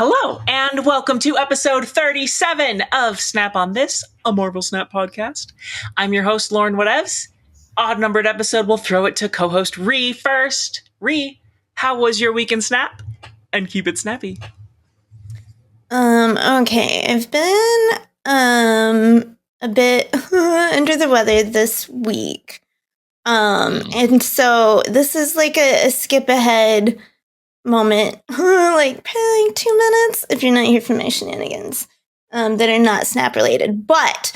Hello, and welcome to episode 37 of Snap on This, a Marvel Snap podcast. I'm your host, LaurenWhatevs. Odd-numbered episode, we'll throw it to co-host Ree first. Ree, how was your week in Snap? And keep it snappy. Okay, I've been, a bit under the weather this week. And so this is like a skip ahead moment, like probably 2 minutes if you're not here for my shenanigans, that are not Snap related. But,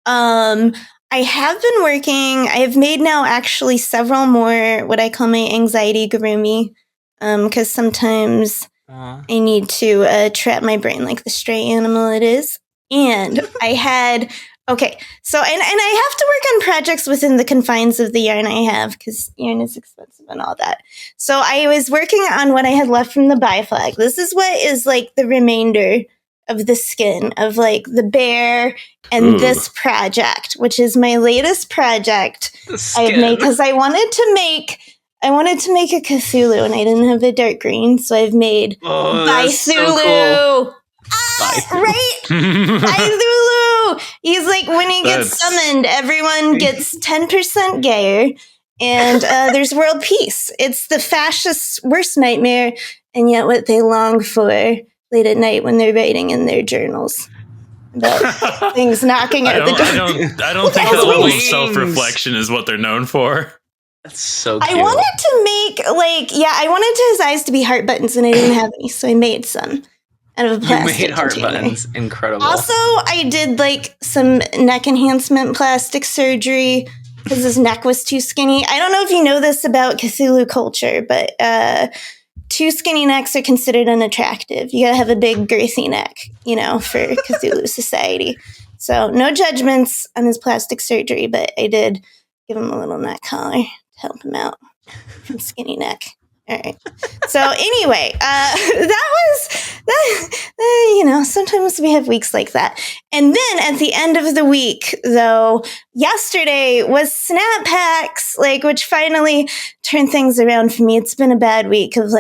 I have been working. I have made now actually several more what I call my anxiety gurumi, because sometimes I need to trap my brain like the stray animal it is. And I had, okay, so, and I have to work on projects within the confines of the yarn I have, because yarn is expensive and all that. So I was working on what I had left from the buy flag. This is what is like the remainder of the skin of like the bear and this project, which is my latest project I've made, because I wanted to make a Cthulhu and I didn't have a dark green, so I've made Cthulhu. So cool. Right? Cthulhu! He's like, when he gets summoned, everyone gets 10% gayer, and there's world peace. It's the fascists' worst nightmare, and yet what they long for late at night when they're writing in their journals about things knocking at the door. I don't think that level of self-reflection is what they're known for. That's so cute. I wanted to make, I wanted his eyes to be heart buttons, and I didn't have any, so I made some out of a plastic You made heart container. buttons. Incredible. Also, I did, like, some neck enhancement plastic surgery because his neck was too skinny. I don't know if you know this about Cthulhu culture, but too skinny necks are considered unattractive. You gotta have a big, girthy neck, for Cthulhu society. So, no judgments on his plastic surgery, but I did give him a little neck collar to help him out from skinny neck. All right. So anyway, sometimes we have weeks like that. And then at the end of the week, though, yesterday was Snap Packs, which finally turned things around for me. It's been a bad week of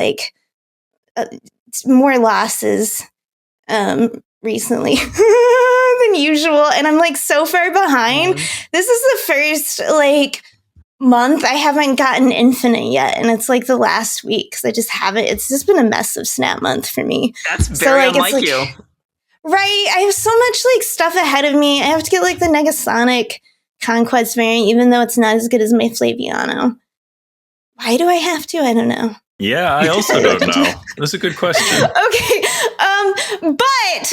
more losses recently than usual. And I'm so far behind. This is the first month I haven't gotten InfiNOT yet, and it's the last week because I just haven't. It's just been a mess of Snap month for me. That's very unlike you. Right, I have so much stuff ahead of me. I have to get the Negasonic Conquest variant, even though it's not as good as my Flaviano. Why do I have to? I don't know. Yeah, I also don't know. That's a good question. Okay, but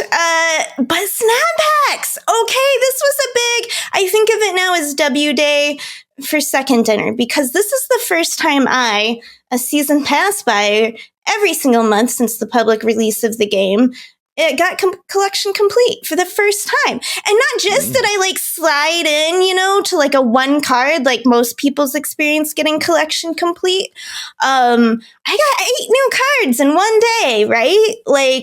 Snap Packs. Okay, this was a big. I think of it now as W Day for second dinner, because this is the first time I, a season pass buyer, every single month since the public release of the game, it got collection complete for the first time. And not just that I slide in, to a one card, like most people's experience getting collection complete. I got 8 new cards in one day, right?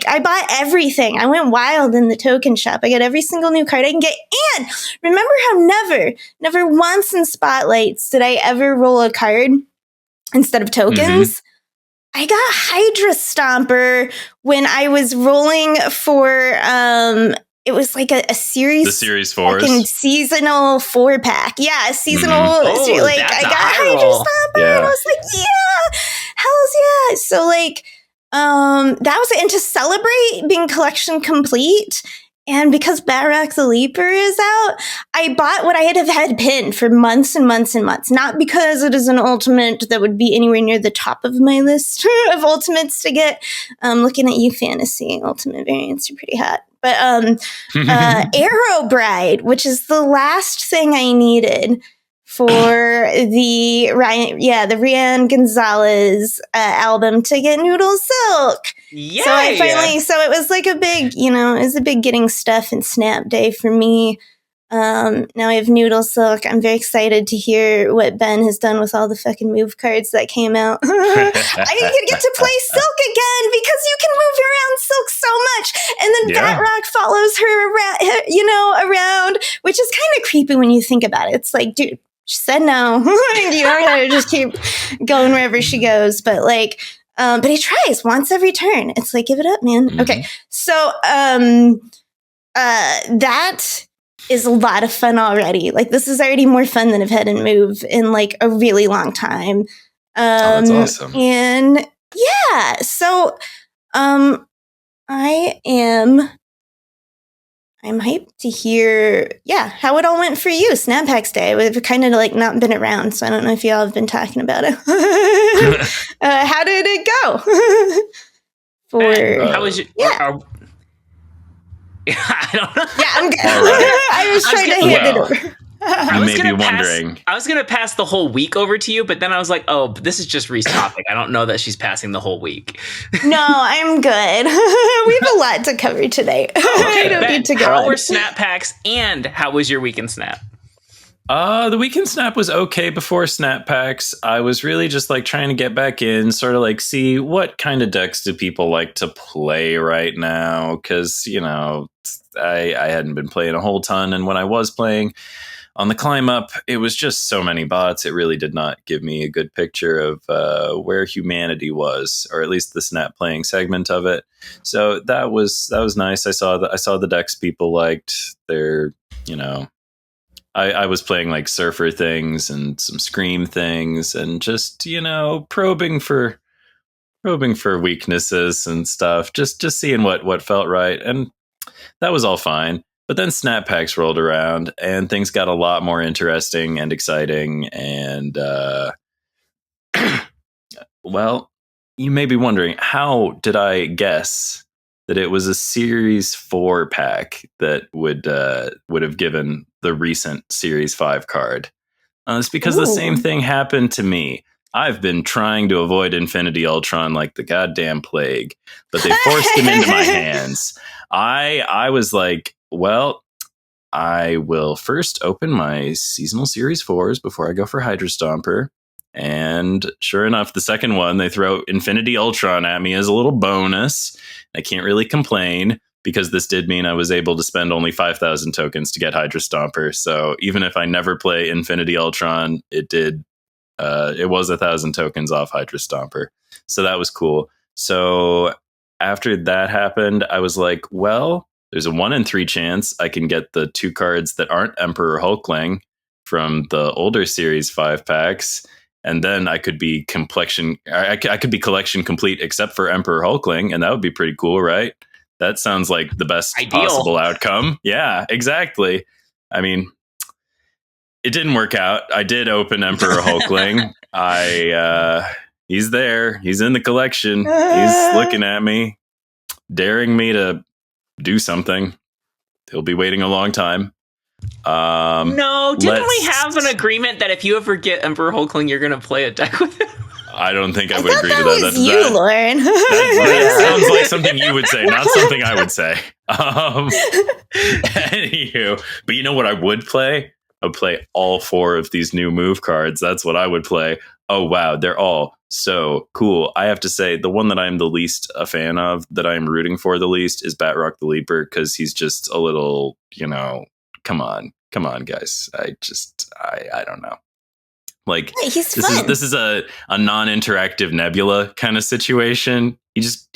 I bought everything. I went wild in the token shop. I got every single new card I can get. And remember how never once in Spotlights did I ever roll a card instead of tokens? I got Hydra Stomper when I was rolling for, it was a series. The series 4s. Seasonal 4-pack. Yeah, seasonal. I got Hydra Stomper. Yeah. And I was yeah, hells yeah. So that was it. And to celebrate being collection complete, and because Batroc the Leaper is out, I bought what I had pinned for months and months and months. Not because it is an ultimate that would be anywhere near the top of my list of ultimates to get. Looking at you, Fantasy ultimate variants are pretty hot. But Arrow Bride, which is the last thing I needed for the Rian Gonzalez album to get Noodle Silk. Yeah. So I finally, it was a big, it was a big getting stuff and Snap day for me. Now I have Noodle Silk. I'm very excited to hear what Ben has done with all the fucking move cards that came out. I get to play Silk again because you can move around Silk so much. And then Batroc follows her around, around, which is kind of creepy when you think about it. It's dude, she said no. You don't have to just keep going wherever she goes. But But he tries once every turn. It's like, give it up, man. Mhm. Okay. So that is a lot of fun already. Like, this is already more fun than I've had in Move in like a really long time. That's awesome. And yeah, so I'm hyped to hear, how it all went for you. Snapbacks Day. We've kind of like not been around, so I don't know if y'all have been talking about it. How did it go? How was your? I don't know. Yeah, I'm good. Right. I was trying to hand it over. You may be wondering. I was going to pass the whole week over to you, but then I was like, oh, this is just Ree's topic. I don't know that she's passing the whole week. No, I'm good. We have a lot to cover today. I don't need to go. How were Snap Packs and how was your week in Snap? The weekend Snap was okay before Snap Packs. I was really just like trying to get back in, sort of like see what kind of decks do people like to play right now. Because, you know, I hadn't been playing a whole ton. And when I was playing on the climb up, it was just so many bots. It really did not give me a good picture of where humanity was, or at least the Snap playing segment of it. So that was nice. I saw the decks people liked. They're, you know, I was playing like Surfer things and some Scream things, and just, you know, probing for weaknesses and stuff. Just seeing what felt right, and that was all fine. But then Snap Packs rolled around, and things got a lot more interesting and exciting. And well, you may be wondering, how did I guess that it was a Series 4 pack that would have given the recent Series 5 card? It's because the same thing happened to me. I've been trying to avoid Infinity Ultron like the goddamn plague, but they forced him into my hands. I was like, well, I will first open my seasonal Series 4s before I go for Hydra Stomper. And sure enough, the second one, they throw Infinity Ultron at me as a little bonus. I can't really complain, because this did mean I was able to spend only 5,000 tokens to get Hydra Stomper. So even if I never play Infinity Ultron, it was 1,000 tokens off Hydra Stomper. So that was cool. So after that happened, I was like, well, there's a 1 in 3 chance I can get the 2 cards that aren't Emperor Hulkling from the older Series 5 packs. And then I could be collection complete except for Emperor Hulkling, and that would be pretty cool, right? That sounds like the best possible outcome. Yeah, exactly. I mean, it didn't work out. I did open Emperor Hulkling. He's there. He's in the collection. He's looking at me, daring me to do something. He'll be waiting a long time. No, didn't we have an agreement that if you ever get Emperor Hulkling, you're going to play a deck with him? I don't think I would agree to that. Was Lauren. That sounds like something you would say, not something I would say. Anywho, but you know what I would play? I would play all 4 of these new move cards. That's what I would play. Oh, wow. They're all so cool. I have to say, the one that I'm the least a fan of, that I'm rooting for the least, is Batroc the Leaper, because he's just a little, you know, come on, guys. I don't know. Like, this is a non-interactive Nebula kind of situation. He just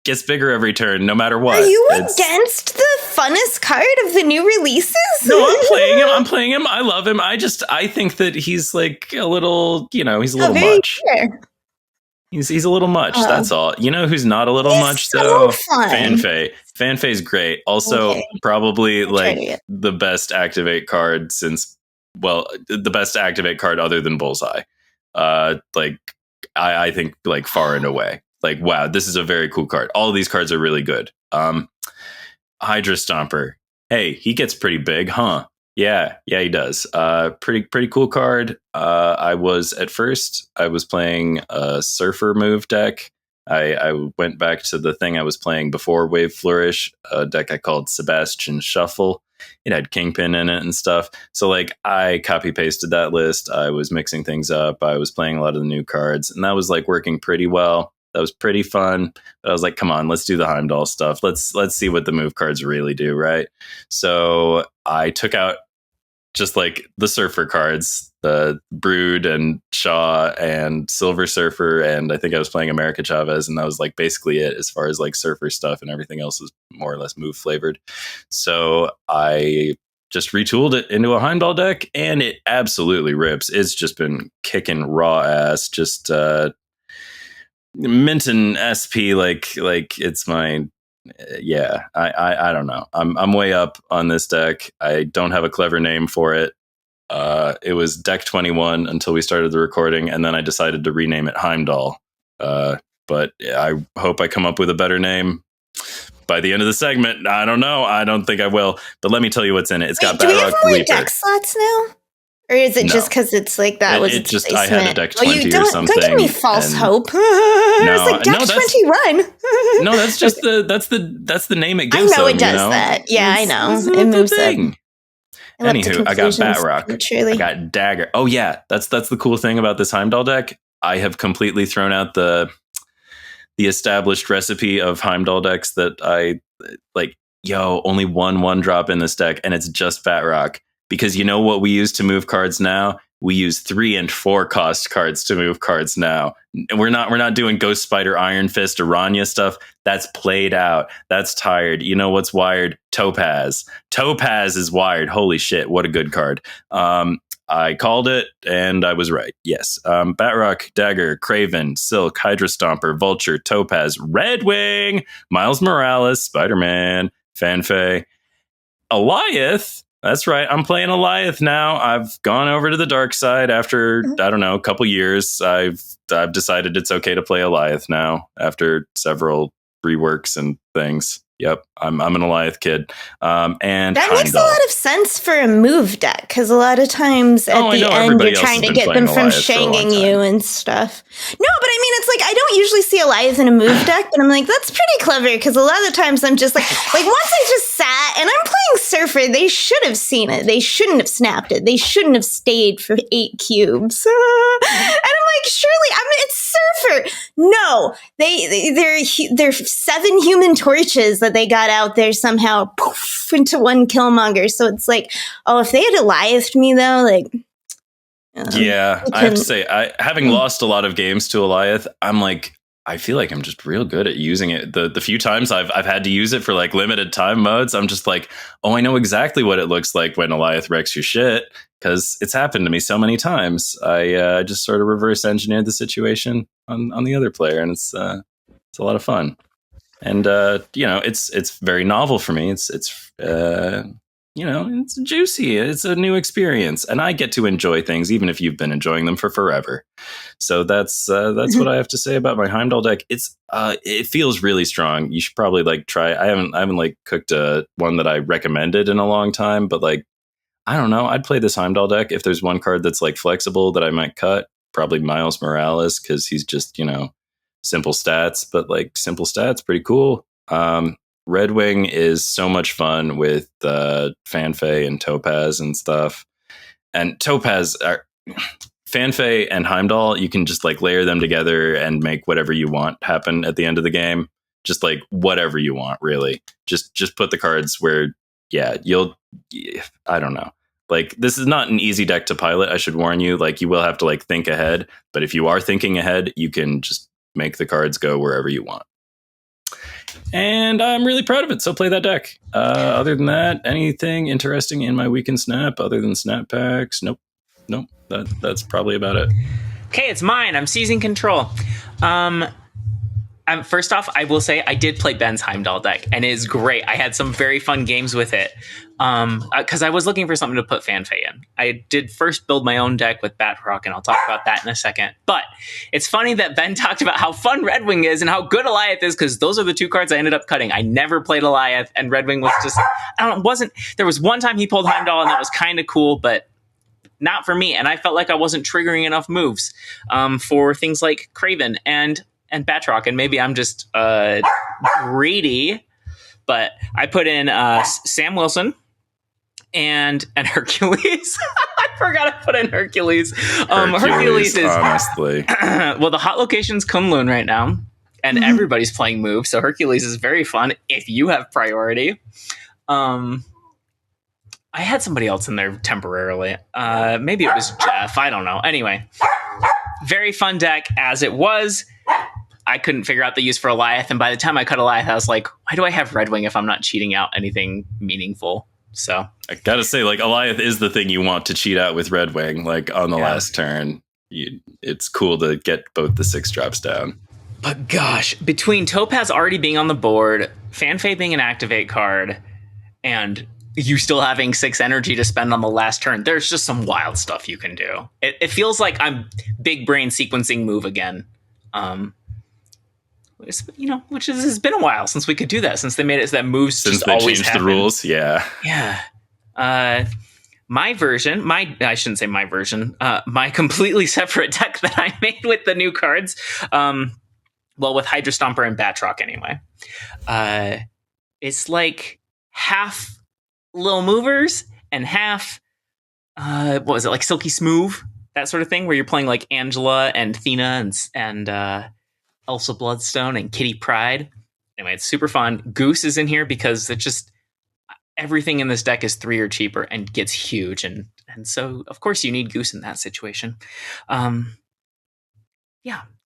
gets bigger every turn, no matter what. Are you against the funnest card of the new releases? No, I'm playing him. I love him. I think that he's like a little, you know, he's a little much. Fair. He's a little much. That's all. You know who's not a little much though? Fanfei. Fanfei's great. Also, probably like the best activate card the best activate card other than Bullseye. I think like far and away. Like, wow, this is a very cool card. All of these cards are really good. Hydra Stomper. Hey, he gets pretty big, huh? Yeah, he does. Pretty cool card. I was playing a Surfer move deck. I went back to the thing I was playing before Wave Flourish, a deck I called Sebastian Shuffle. It had Kingpin in it and stuff. So like I copy pasted that list. I was mixing things up. I was playing a lot of the new cards, and that was like working pretty well. That was pretty fun. But I was like, come on, let's do the Heimdall stuff. Let's see what the move cards really do, right? So I took out just like the Surfer cards, the Brood and Shaw and Silver Surfer, and I think I was playing America Chavez, and that was like basically it as far as like Surfer stuff, and everything else was more or less move flavored. So I just retooled it into a Heimdall deck, and it absolutely rips. It's just been kicking raw ass, just minting SP like it's my... Yeah, I don't know. I'm way up on this deck. I don't have a clever name for it. It was Deck 21 until we started the recording, and then I decided to rename it Heimdall. But I hope I come up with a better name by the end of the segment. I don't know. I don't think I will. But let me tell you what's in it. It's got do we have Batroc more Leaper. deck slots now? Or is it just because it's like that was its just I had a deck 20 or something. Don't give me false hope. No, it's like deck 21. No, that's just that's the name it gives. I know them, it does that. Yeah, I know. It moves it. Anywho, I got Batroc. I got Dagger. Oh yeah, that's the cool thing about this Heimdall deck. I have completely thrown out the established recipe of Heimdall decks that I like. Only one drop in this deck, and it's just Batroc. Because you know what we use to move cards now? We use 3 and 4 cost cards to move cards now. We're not doing Ghost Spider, Iron Fist, Aranya stuff. That's played out. That's tired. You know what's wired? Topaz. Topaz is wired. Holy shit! What a good card. I called it, and I was right. Yes. Batroc, Dagger, Craven, Silk, Hydra Stomper, Vulture, Topaz, Red Wing, Miles Morales, Spider-Man, Fanfei, Eliath. That's right. I'm playing Eliath now. I've gone over to the dark side after, I don't know, a couple years. I've decided it's okay to play Eliath now after several reworks and things. Yep, I'm an Eliath kid. And that makes a lot of sense for a move deck, because a lot of times at the end you're trying to get them from shanging you and stuff. No, but I mean, it's like I don't usually see Eliath in a move deck, but I'm like, that's pretty clever, because a lot of the times I'm just like once I just sat and I'm playing Surfer, they should have seen it. They shouldn't have snapped it. They shouldn't have stayed for 8 cubes. And I'm like, surely, it's Surfer. No, they're 7 Human Torches that they got out there somehow poof, into 1 Killmonger. So it's like, oh, if they had Eliathed me though, like, yeah, I have to say, having lost a lot of games to Eliath, I'm like, I feel like I'm just real good at using it. The few times I've had to use it for like limited time modes, I'm just like, oh, I know exactly what it looks like when Eliath wrecks your shit, because it's happened to me so many times. I just sort of reverse engineered the situation on the other player, and it's a lot of fun. And it's very novel for me. It's juicy. It's a new experience, and I get to enjoy things even if you've been enjoying them for forever. So that's what I have to say about my Heimdall deck. It feels really strong. You should probably like try. I haven't like cooked one that I recommended in a long time, but like, I don't know. I'd play this Heimdall deck if there's one card that's like flexible that I might cut. Probably Miles Morales, because he's just simple stats, but like simple stats, pretty cool. Red Wing is so much fun with Fanfei and Topaz and stuff. And Topaz, Fanfei and Heimdall, you can just like layer them together and make whatever you want happen at the end of the game. Just like whatever you want, really. Just put the cards where, I don't know. Like, this is not an easy deck to pilot, I should warn you. Like, you will have to like think ahead. But if you are thinking ahead, you can just make the cards go wherever you want. And I'm really proud of it, so play that deck. Other than that, anything interesting in my week in Snap other than Snap packs? Nope. That's probably about it. Okay, it's mine. I'm seizing control. First off, I will say I did play Ben's Heimdall deck, and it is great. I had some very fun games with it because I was looking for something to put Fanfei in. I did first build my own deck with Batroc, and I'll talk about that in a second. But it's funny that Ben talked about how fun Red Wing is and how good Eliath is, because those are the 2 cards I ended up cutting. I never played Eliath, and Red Wing was just, there was one time he pulled Heimdall, and that was kind of cool, but not for me. And I felt like I wasn't triggering enough moves for things like Craven and Batroc, and maybe I'm just greedy, but I put in Sam Wilson and Hercules. I forgot to put in Hercules. Hercules is honestly well, the hot location's Kunlun right now, and everybody's playing move, so Hercules is very fun if you have priority. I I had somebody else in there temporarily. Maybe it was Jeff. I don't know. Anyway, very fun deck as it was. I couldn't figure out the use for Alioth, and by the time I cut Alioth, I was like, why do I have Red Wing if I'm not cheating out anything meaningful? So I gotta say, like, Alioth is the thing you want to cheat out with Red Wing. Like, on the last turn, it's cool to get both the 6-drops down. But gosh, between Topaz already being on the board, Fanfei being an activate card, and you still having 6 energy to spend on the last turn, there's just some wild stuff you can do. It feels like I'm big brain sequencing move again. Which has been a while since we could do that, since they made it so that moves since just they always changed happen. the rules. Yeah. My version, I shouldn't say my version, my completely separate deck that I made with the new cards, with Hydra Stomper and Batroc anyway. It's like half Lil Movers and half, like Silky Smooth, that sort of thing, where you're playing like Angela and Thena and Elsa Bloodstone and Kitty Pryde. Anyway, it's super fun. Goose is in here because it just, everything in this deck is 3 or cheaper and gets huge. And so, of course, you need Goose in that situation.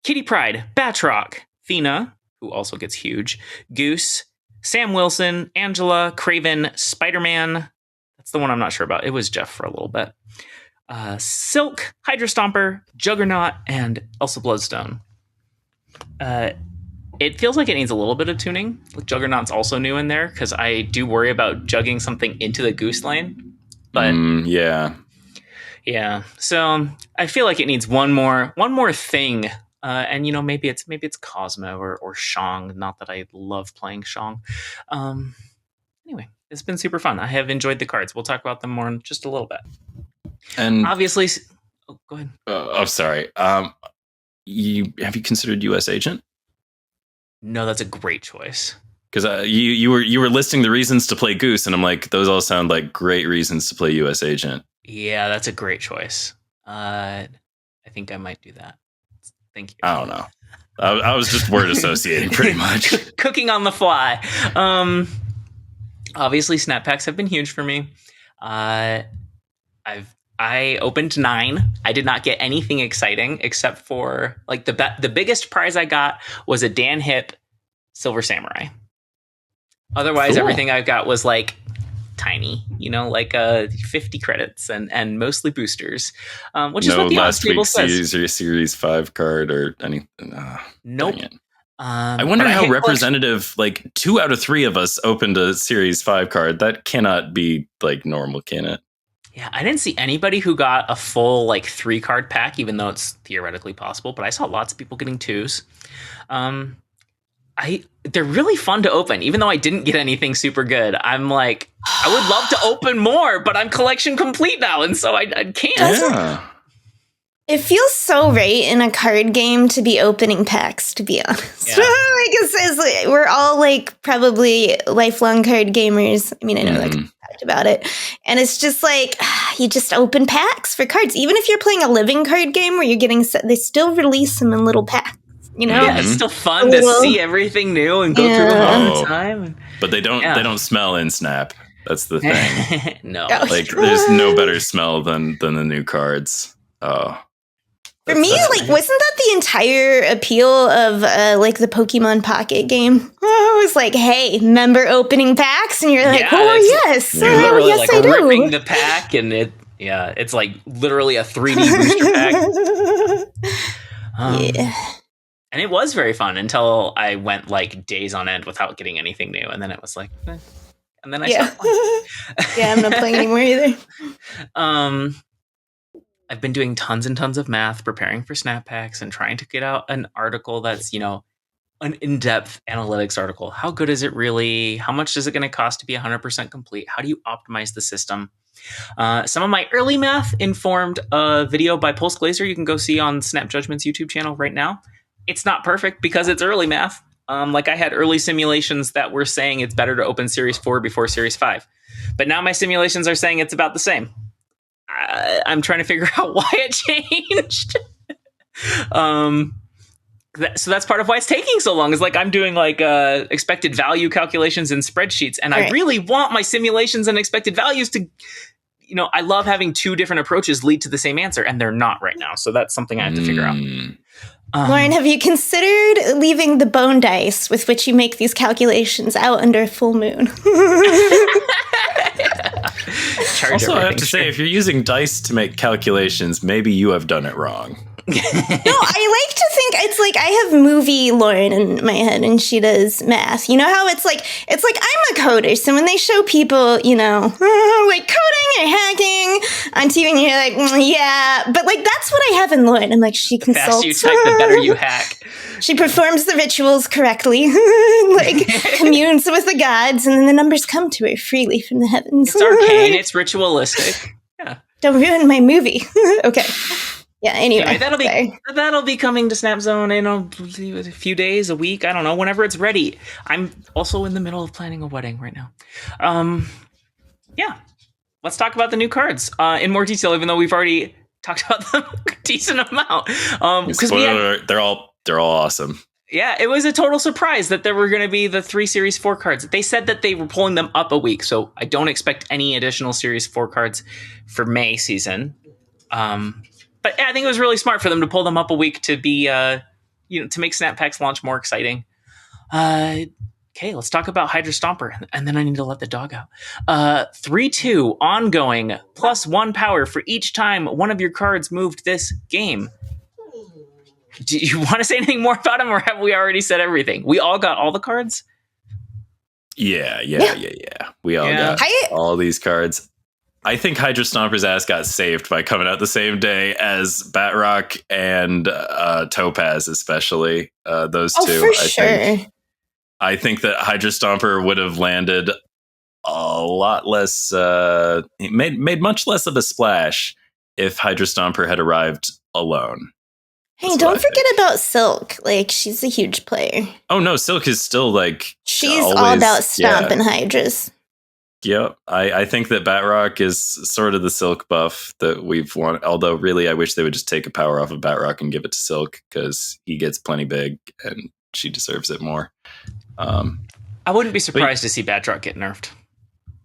Kitty Pryde, Batroc, Thena, who also gets huge, Goose, Sam Wilson, Angela, Craven, Spider-Man. That's the one I'm not sure about. It was Jeff for a little bit. Silk, Hydra Stomper, Juggernaut, and Elsa Bloodstone. It feels like it needs a little bit of tuning. Juggernaut's also new in there because I do worry about jugging something into the Goose lane. But yeah. So I feel like it needs one more thing. And maybe it's Cosmo or Shang. Not that I love playing Shang. Anyway, it's been super fun. I have enjoyed the cards. We'll talk about them more in just a little bit. And obviously, go ahead. Sorry. Have you considered U.S. Agent? No, that's a great choice. Because you were listing the reasons to play Goose, and I'm like, those all sound like great reasons to play U.S. Agent. Yeah, that's a great choice. I think I might do that. Thank you. I don't know. I was just word associating pretty much. Cooking on the fly. Obviously, snap packs have been huge for me. I opened 9. I did not get anything exciting except for like the biggest prize I got was a Dan Hip Silver Samurai. Otherwise, everything I got was like tiny, like 50 credits and mostly boosters, which is what the odds table says. Series 5 card or anything. Nope. I wonder how representative, like 2 out of 3 of us opened a Series 5 card. That cannot be like normal, can it? Yeah, I didn't see anybody who got a full like 3-card pack, even though it's theoretically possible, but I saw lots of people getting 2s. They're really fun to open, even though I didn't get anything super good. I'm like, I would love to open more, but I'm collection complete now, and so I can't. Yeah. It feels so right in a card game to be opening packs, to be honest. Yeah. Like we're all like probably lifelong card gamers. I mean, I know that we talked about it. And it's just like, you just open packs for cards. Even if you're playing a living card game where you're getting they still release them in little packs. Yeah, it's still fun to see everything new and go through them all the time. But they don't smell in Snap. That's the thing. No. Like there's no better smell than the new cards. Oh. For me, like, wasn't that the entire appeal of like the Pokemon Pocket game? Oh, it was like, hey, member opening packs, and you're like, yes, you're literally yes, like I do. ripping the pack, and it's like literally a 3D booster pack. Yeah. And it was very fun until I went like days on end without getting anything new, and then it was like, and then I stopped playing. Yeah, I'm not playing anymore either. I've been doing tons and tons of math, preparing for snap packs and trying to get out an article that's, an in-depth analytics article. How good is it really? How much is it going to cost to be 100% complete? How do you optimize the system? Some of my early math informed a video by Pulse Glazer you can go see on Snap Judgment's YouTube channel right now. It's not perfect because it's early math. Like I had early simulations that were saying it's better to open Series 4 before Series 5. But now my simulations are saying it's about the same. I'm trying to figure out why it changed. So that's part of why it's taking so long. Is like I'm doing like expected value calculations in spreadsheets, and I really want my simulations and expected values to, I love having two different approaches lead to the same answer, and they're not right now. So that's something I have to figure out. Lauren, have you considered leaving the bone dice with which you make these calculations out under a full moon? Also, I have to say, if you're using dice to make calculations, maybe you have done it wrong. No, I like to think it's like I have movie Lauren in my head and she does math. You know how it's like I'm a coder. So when they show people, like coding and hacking on TV and you're like, yeah, but like that's what I have in Lauren. I'm like, she consults. The faster you type, the better you hack. She performs the rituals correctly, like communes with the gods, and then the numbers come to her freely from the heavens. It's arcane, it's ritualistic. Yeah. Don't ruin my movie. Okay. Yeah, anyway. That'll be coming to Snap Zone in a few days, a week, I don't know, whenever it's ready. I'm also in the middle of planning a wedding right now. Yeah. Let's talk about the new cards in more detail, even though we've already talked about them a decent amount. They're all awesome. Yeah, it was a total surprise that there were going to be the 3 Series 4 cards. They said that they were pulling them up a week, so I don't expect any additional Series 4 cards for May season. But I think it was really smart for them to pull them up a week to be, to make Snap Packs launch more exciting. Okay, let's talk about Hydra Stomper, and then I need to let the dog out. 3/2 ongoing +1 power for each time one of your cards moved this game. Do you want to say anything more about him, or have we already said everything? We all got all the cards? Yeah. We all got all these cards. I think Hydra Stomper's ass got saved by coming out the same day as Batroc and Topaz, especially those two. For sure. I think that Hydra Stomper would have landed a lot less, made much less of a splash if Hydra Stomper had arrived alone. Hey, don't forget about Silk. Like, she's a huge player. Oh no, Silk is still like she's always, all about stomping Hydras. Yep, I think that Batroc is sort of the Silk buff that we've wanted. Although, really, I wish they would just take a power off of Batroc and give it to Silk because he gets plenty big and she deserves it more. I wouldn't be surprised to see Batroc get nerfed.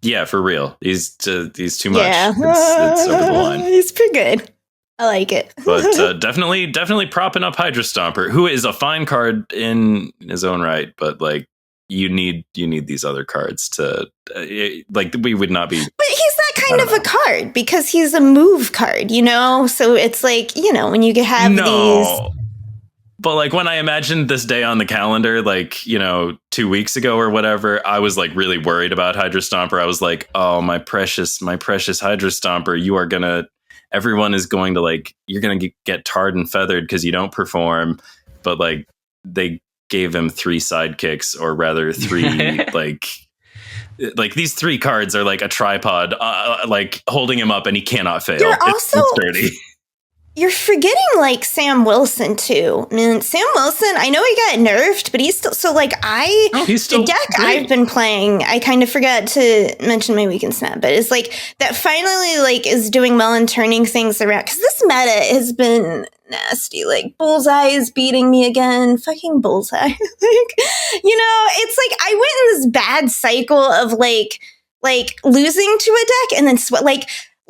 Yeah, for real. He's too much. Yeah. It's over the line. He's pretty good. I like it. But definitely propping up Hydra Stomper, who is a fine card in his own right, but like you need these other cards to we would not be. But he's that kind of a card because he's a move card, So it's like, when you have these. But like when I imagined this day on the calendar, 2 weeks ago or whatever, I was like really worried about Hydra Stomper. I was like, oh, my precious Hydra Stomper, everyone is going to you're going to get tarred and feathered because you don't perform. But they gave him 3 sidekicks, or rather 3, these 3 cards are like a tripod, holding him up and he cannot fail. It's sturdy. You're forgetting Sam Wilson too. I mean, Sam Wilson, I know he got nerfed, but he's still he's still the deck great. I've been playing, I kind of forgot to mention my weekend snap, but it's that finally is doing well and turning things around, because this meta has been nasty. Bullseye is beating me again. Fucking Bullseye. It's I went in this bad cycle of losing to a deck and then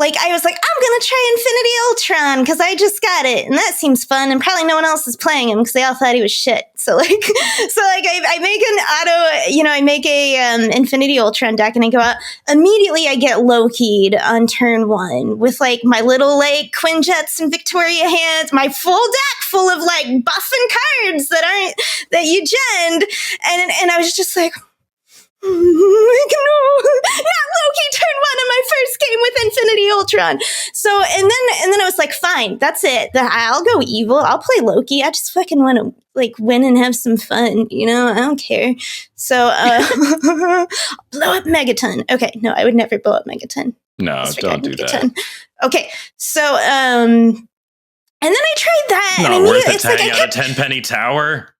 I was I'm going to try Infinity Ultron because I just got it. And that seems fun. And probably no one else is playing him because they all thought he was shit. So I make an auto, I make a Infinity Ultron deck and I go out. Immediately I get low-keyed on turn 1 with my little Quinjets and Victoria hands, my full deck full of buffing cards that you genned. And I was just no, not Loki turn 1 in my first game with Infinity Ultron. So and then I was fine, that's it. I'll go evil. I'll play Loki. I just fucking want to win and have some fun. I don't care. So blow up Megaton. Okay, no, I would never blow up Megaton. No, don't do that. Okay, so and then I tried that, and I worth it's I kept a 10-penny tower.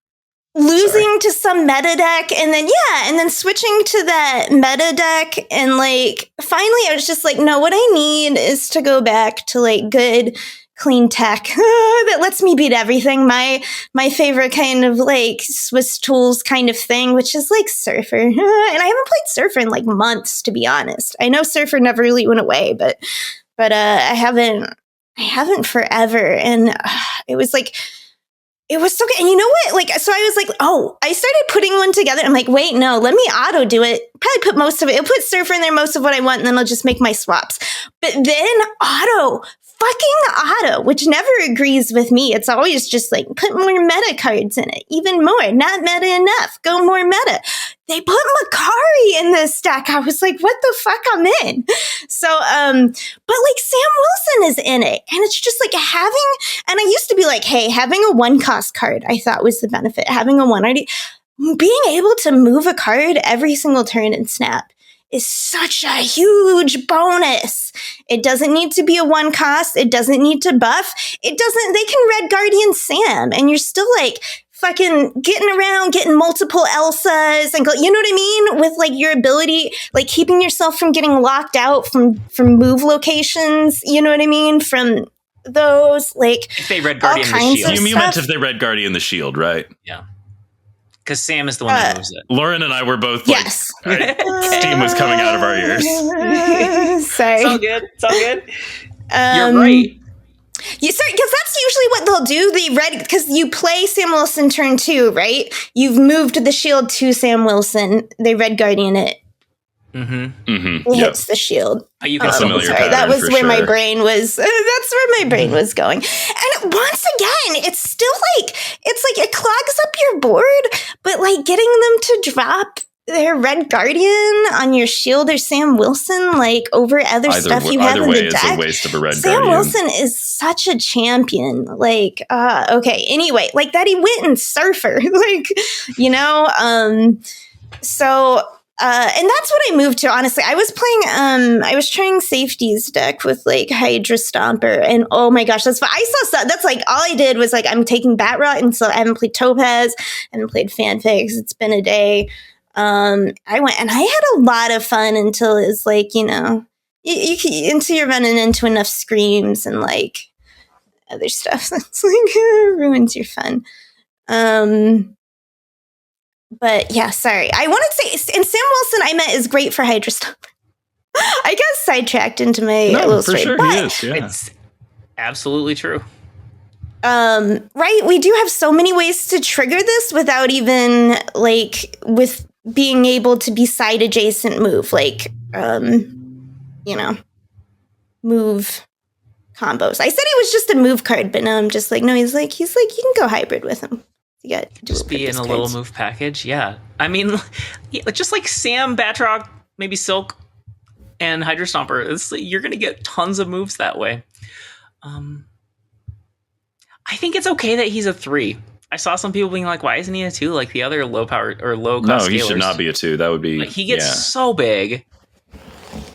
Losing to some meta deck, and then switching to that meta deck, and finally I was just no, what I need is to go back to good clean tech that lets me beat everything. My favorite kind of like Swiss tools kind of thing, which is like Surfer. And I haven't played Surfer in like months, to be honest. I know Surfer never really went away, but I haven't forever. And it was like, it was so good. And you know what? Like, so I was like, oh, I started putting one together. I'm like, wait, no, let me auto do it. Probably put most of it. It'll put Surfer in there, most of what I want, and then I'll just make my swaps. But then fucking auto, which never agrees with me. It's always just like, put more meta cards in it. Even more. Not meta enough. Go more meta. They put Makari in this stack. I was like, what the fuck? I'm in. So, but like Sam Wilson is in it. And it's just like and I used to be like, hey, having a 1-cost card, I thought was the benefit. Having a 1RD, being able to move a card every single turn in Snap is such a huge bonus. It doesn't need to be a 1-cost. It doesn't need to buff. They can Red Guardian Sam, and you're still like fucking getting around, getting multiple Elsas, and you know what I mean? With like your ability, like keeping yourself from getting locked out from move locations, you know what I mean? From those, like, if they Red Guardian the shield. You meant if they Red Guardian the shield, right? Yeah. Because Sam is the one that moves it. Lauren and I were both yes. Like, steam was coming out of our ears. Sorry. It's all good. It's all good. You're right. Because that's usually what they'll do. Because you play Sam Wilson turn 2, right? You've moved the shield to Sam Wilson. They Red Guardian it. Mm-hmm. Mm-hmm. It hits the shield. You can sorry, that was where my brain was. That's where my brain was going. And once again, it's still like it clogs up your board, but like getting them to drop their Red Guardian on your shield or Sam Wilson, like over other stuff you have in the deck. It's a waste of a Red Sam Guardian. Wilson is such a champion. Like, okay. Anyway, like that he went in Surfer, like, you know. So. And that's what I moved to, honestly. I was playing, I was trying Safety's deck with like Hydra Stomper, and oh my gosh, that's fun. I saw stuff. That's like, all I did was like, I'm taking Batroc, and so I haven't played Topaz, I haven't played Fanfics. It's been a day. I went, and I had a lot of fun until it's like, you know, until you're running into enough screams and like other stuff that's like ruins your fun. But yeah, sorry. I wanted to say, and Sam Wilson, I meant, is great for Hydra Stomper. I got sidetracked into my little story. Sure but he is, yeah. It's absolutely true. Right? We do have so many ways to trigger this without even like with being able to be side adjacent move, like you know, move combos. I said he was just a move card, but now I'm just like, no, he's like you can go hybrid with him. You got just be in a little move package. Yeah. I mean, just like Sam, Batroc, maybe Silk, and Hydra Stomper, you're going to get tons of moves that way. I think it's okay that he's a 3. I saw some people being like, why isn't he a 2 like the other low power or low cost No, he scalers? should not be a 2. That would be... Like, he gets so big.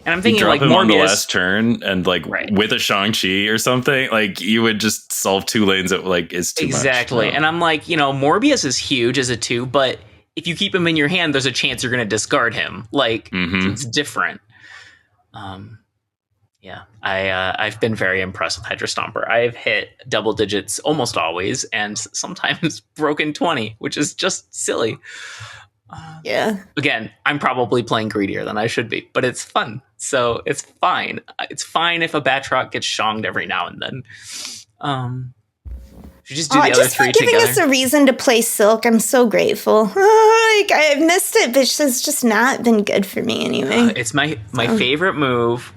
And I'm thinking, you drop like, him Morbius on the last turn, and like with a Shang-Chi or something, like you would just solve 2 lanes that like is too much. Exactly. And I'm like, you know, Morbius is huge as a 2, but if you keep him in your hand, there's a chance you're going to discard him. Like, it's different. Yeah, I've been very impressed with Hydra Stomper. I've hit double digits almost always, and sometimes broken 20, which is just silly. Yeah. Again, I'm probably playing greedier than I should be, but it's fun. So it's fine. It's fine if a Batroc gets shonged every now and then. You just do the other just 3 for giving together. us a reason to play Silk. I'm so grateful. Like I've missed it, but it's just not been good for me anyway. It's my favorite move.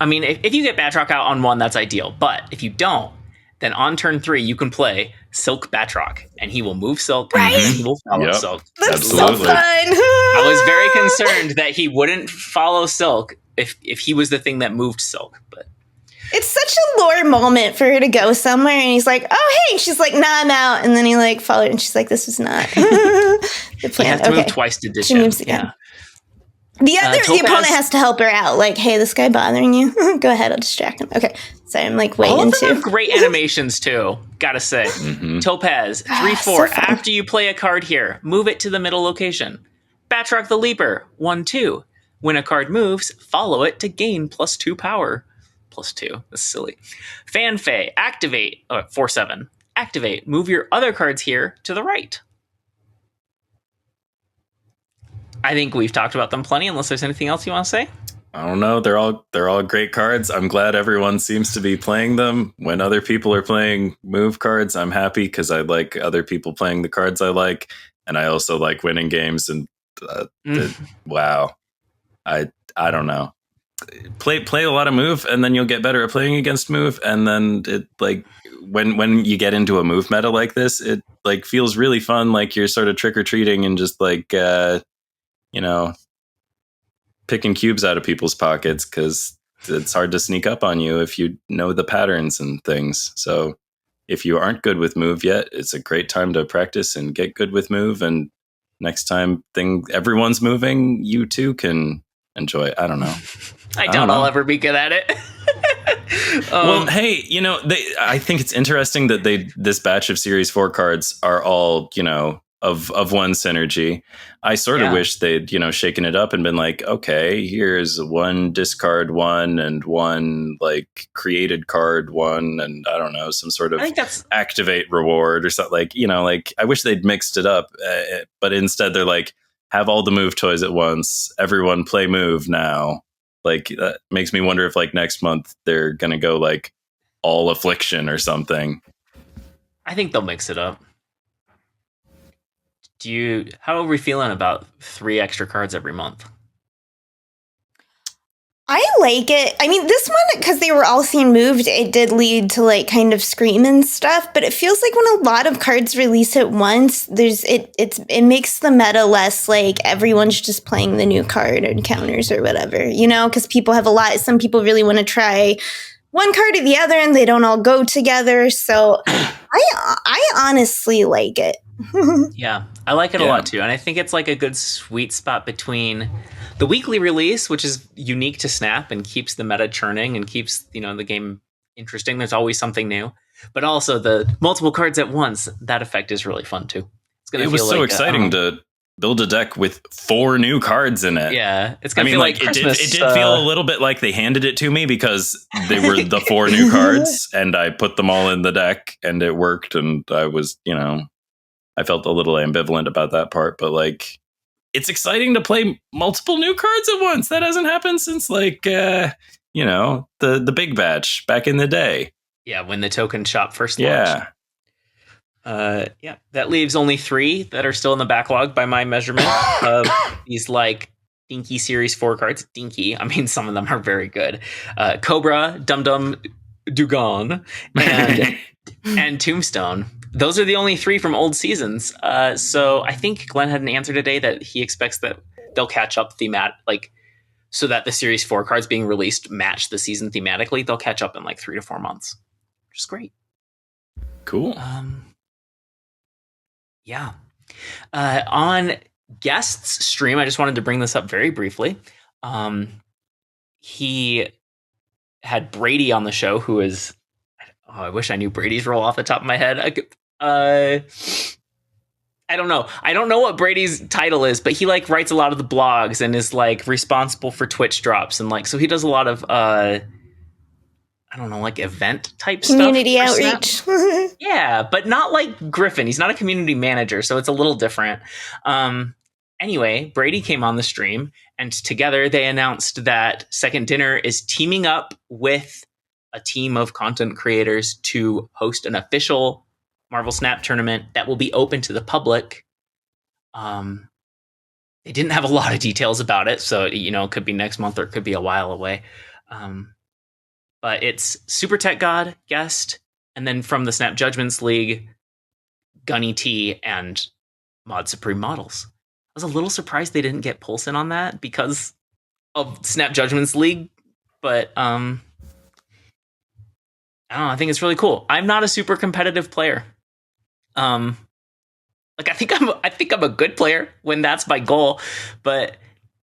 I mean, if you get Batroc out on 1, that's ideal. But if you don't, then on turn 3, you can play Silk Batroc, and he will move Silk, and he will follow Silk. That's so fun. I was very concerned that he wouldn't follow Silk if he was the thing that moved Silk. But it's such a lore moment for her to go somewhere, and he's like, "Oh, hey!" She's like, "Nah, I'm out." And then he like followed, and she's like, "This was not the plan." You have to move twice to ditch him. She moves again. Yeah. The opponent has to help her out. Like, hey, this guy bothering you? Go ahead, I'll distract him. Okay. So I'm like waiting All of to. them have great animations too, gotta say. Topaz, 3/4. So after you play a card here, move it to the middle location. Batroc the Leaper, 1/2. When a card moves, follow it to gain +2 power. +2. That's silly. Fanfei, activate. 4/7. Activate. Move your other cards here to the right. I think we've talked about them plenty, unless there's anything else you want to say. I don't know. They're all great cards. I'm glad everyone seems to be playing them. When other people are playing move cards, I'm happy because I like other people playing the cards I like, and I also like winning games. And wow, I don't know. Play a lot of move, and then you'll get better at playing against move. And then it like when you get into a move meta like this, it like feels really fun. Like you're sort of trick or treating and just like picking cubes out of people's pockets because it's hard to sneak up on you if you know the patterns and things. So if you aren't good with move yet, it's a great time to practice and get good with move. And next time everyone's moving, you too can enjoy it. I don't know. I doubt I'll ever be good at it. Well, hey, I think it's interesting that this batch of Series 4 cards are all, of one synergy. I sort of wish they'd, shaken it up and been like, okay, here's one discard one and one like created card one, and I don't know, some sort of activate reward or something. Like, I wish they'd mixed it up, but instead they're like, have all the move toys at once. Everyone play move now. Like, that makes me wonder if like next month they're gonna go like all affliction or something. I think they'll mix it up. How are we feeling about 3 extra cards every month? I like it. I mean, this one, because they were all seen moved, it did lead to like kind of scream and stuff, but it feels like when a lot of cards release at once, it makes the meta less like everyone's just playing the new card or counters or whatever, because people have some people really want to try one card or the other and they don't all go together. So I honestly like it. Yeah, I like it a lot too. And I think it's like a good sweet spot between the weekly release, which is unique to Snap and keeps the meta churning and keeps, the game interesting. There's always something new, but also the multiple cards at once. That effect is really fun too. It was so exciting to build a deck with 4 new cards in it. Yeah, it's gonna feel like Christmas. It did feel a little bit like they handed it to me because they were the 4 new cards, and I put them all in the deck, and it worked. And I was, I felt a little ambivalent about that part, but like, it's exciting to play multiple new cards at once. That hasn't happened since like, the big batch back in the day. Yeah, when the token shop first launched. That leaves only 3 that are still in the backlog by my measurement of these like dinky Series 4 cards. Dinky, I mean, some of them are very good. Cobra, Dum Dum, Dugon, and Tombstone. Those are the only 3 from old seasons. So I think Glenn had an answer today that he expects that they'll catch up so that the Series 4 cards being released match the season thematically. They'll catch up in like 3 to 4 months, which is great. Cool. On Guest's stream, I just wanted to bring this up very briefly. He had Brady on the show, who is... I wish I knew Brady's role off the top of my head. I don't know. I don't know what Brady's title is, but he like writes a lot of the blogs and is like responsible for Twitch drops and like, so he does a lot of I don't know, like event type community stuff. Community outreach. Yeah, but not like Griffin. He's not a community manager, so it's a little different. Anyway, Brady came on the stream, and together they announced that Second Dinner is teaming up with a team of content creators to host an official Marvel Snap tournament that will be open to the public. They didn't have a lot of details about it, so it could be next month or it could be a while away. But it's Super Tech God, Guest, and then from the Snap Judgments League, Gunny T and Mod Supreme Models. I was a little surprised they didn't get Pulse in on that because of Snap Judgments League, but I don't know, I think it's really cool. I'm not a super competitive player. I think I'm a good player when that's my goal, but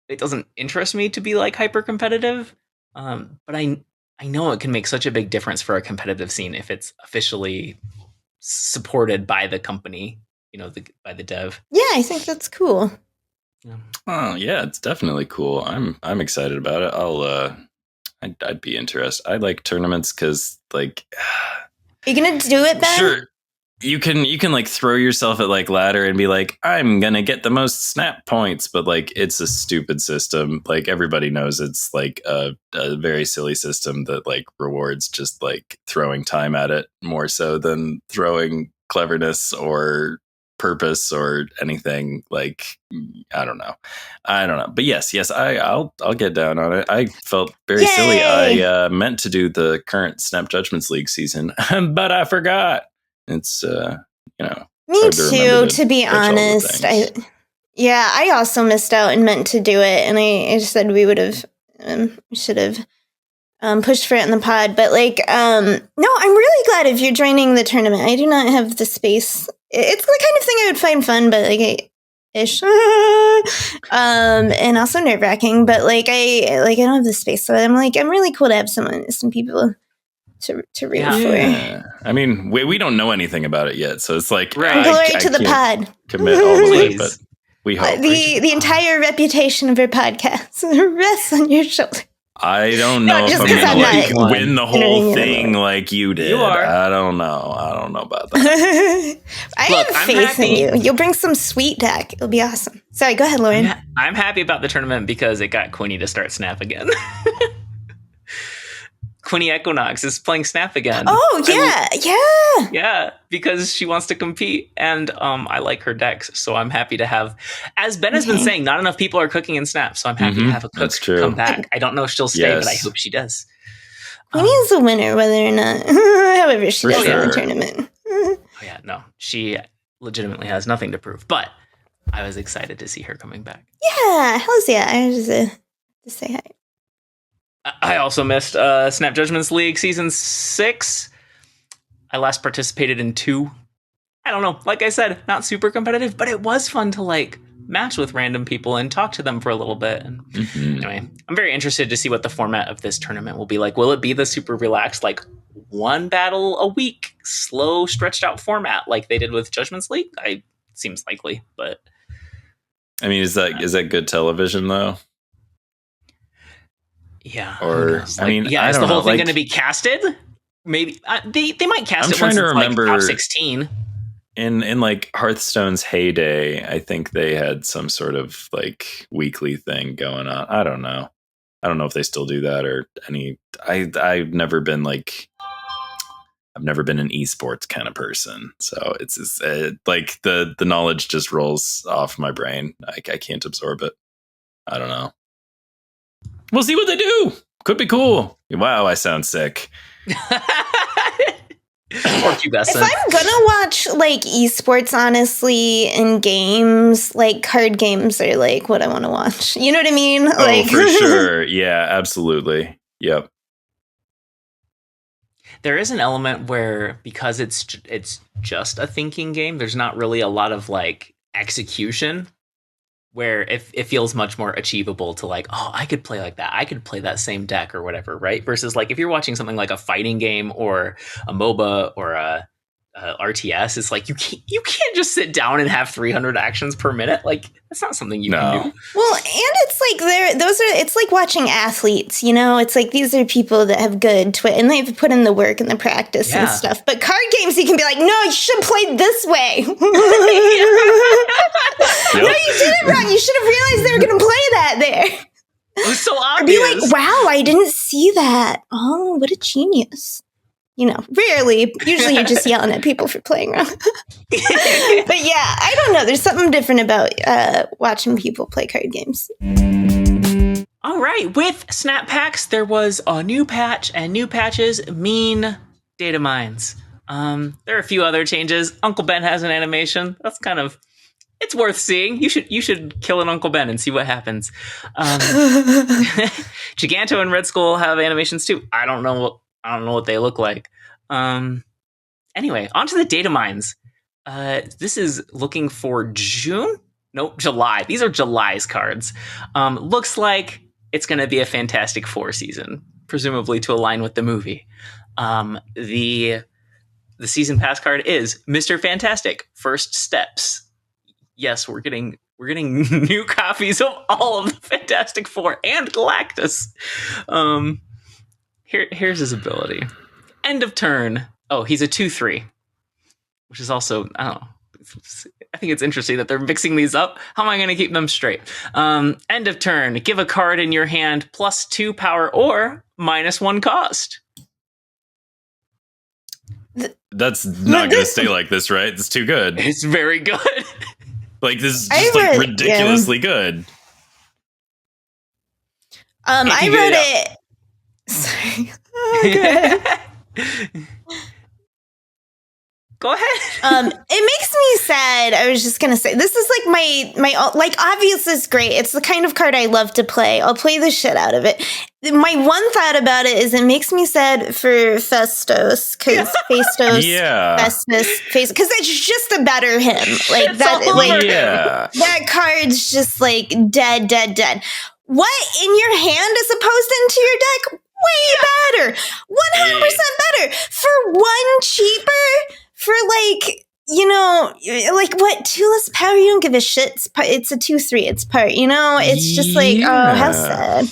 it doesn't interest me to be like hyper competitive. But I know it can make such a big difference for a competitive scene if it's officially supported by the company, by the dev. Yeah, I think that's cool. Yeah. Oh yeah, it's definitely cool. I'm excited about it. I'd be interested. I like tournaments because, like, Are you gonna do it, Ben? sure, you can like throw yourself at like ladder and be like, I'm gonna get the most snap points, but like it's a stupid system. Like everybody knows it's like a very silly system that like rewards just like throwing time at it more so than throwing cleverness or purpose or anything. Like I don't know, but yes, I'll get down on it. I felt very Yay! silly. I meant to do the current Snap Judgments League season, but I forgot. It's Me too, to be honest. I also missed out and meant to do it, and I just said we would have should have pushed for it in the pod. But like, no, I'm really glad if you're joining the tournament. I do not have the space. It's the kind of thing I would find fun, but like ish, and also nerve wracking. But like, I don't have the space, so I'm really cool to have some people to read for. I mean, we don't know anything about it yet, so it's like glory to the pod. Commit all the way, but we hope the entire reputation of your podcast rests on your shoulder. I don't know if I'm gonna win the whole thing like you did. You are. I don't know about that. I have faith in you. You'll bring some sweet deck. It'll be awesome. Sorry, go ahead, Lauren. I'm happy about the tournament because it got Quinny to start Snap again. Quinny Equinox is playing Snap again. Oh, yeah, because she wants to compete, and I like her decks, so I'm happy to have, as Ben has been saying, not enough people are cooking in Snap, so I'm happy to have a cook come back. I don't know if she'll stay, but I hope she does. Quinny is a winner, whether or not, however she does in the tournament. She legitimately has nothing to prove, but I was excited to see her coming back. Yeah, hells yeah. I was just to say hi. I also missed Snap Judgments League Season 6. I last participated in 2. I don't know. Like I said, not super competitive, but it was fun to like match with random people and talk to them for a little bit. And anyway, I'm very interested to see what the format of this tournament will be like. Will it be the super relaxed, like one battle a week, slow, stretched out format like they did with Judgments League? Seems likely, but I mean, is that good television though? Yeah. Or I mean, is the whole thing going to be casted? Maybe they might cast it once it's like top 16. In like Hearthstone's heyday, I think they had some sort of like weekly thing going on. I don't know if they still do that or any. I've never been an esports kind of person, so it's like the knowledge just rolls off my brain. I can't absorb it. I don't know. We'll see what they do. Could be cool. Wow, I sound sick. If I'm gonna watch like esports, honestly, in games, like card games are like what I want to watch. You know what I mean? Oh, for sure. Yeah, absolutely. Yep. There is an element where because it's just a thinking game, there's not really a lot of like execution. Where it feels much more achievable to like, oh, I could play like that. I could play that same deck or whatever, right? Versus like if you're watching something like a fighting game or a MOBA or a RTS, it's like you can't just sit down and have 300 actions per minute. Like that's not something you can do. Well, and it's like it's like watching athletes, you know? It's like these are people that have good and they've put in the work and the practice and stuff. But card games, you can be like, no, you should play this way. No, you did it wrong. You should have realized they were going to play that there. It was so obvious. Or be like, wow, I didn't see that. Oh, what a genius. You know, rarely. Usually you're just yelling at people for playing wrong. But yeah, I don't know. There's something different about watching people play card games. All right. With Snap Packs, there was a new patch, and new patches mean data mines. There are a few other changes. Uncle Ben has an animation. That's kind of... It's worth seeing. You should kill an Uncle Ben and see what happens. Giganto and Red Skull have animations too. I don't know what they look like. Anyway, onto the data mines. This is looking for June? Nope, July. These are July's cards. Looks like it's going to be a Fantastic Four season, presumably to align with the movie. The season pass card is Mr. Fantastic: First Steps. Yes, we're getting new copies of all of the Fantastic Four and Galactus. Here's his ability. End of turn. Oh, he's a 2/3, which is also, I don't know. I think it's interesting that they're mixing these up. How am I going to keep them straight? End of turn. Give a card in your hand +2 power or -1 cost. That's not going to stay like this, right? It's too good. It's very good. Like, this is just like ridiculously good. I wrote it. Sorry. Go ahead. It makes me sad. I was just gonna say, this is like my like, obviously it's great. It's the kind of card I love to play. I'll play the shit out of it. My one thought about it is it makes me sad for Festos, because Festus, because it's just a better him. Like It's that, all like over. that card's just like dead. What in your hand as opposed into your deck? Way better, 100% better for one cheaper. For like, you know, like what, 2 less power, you don't give a shit. It's a 2/3, it's part, you know? It's just like, oh, how sad.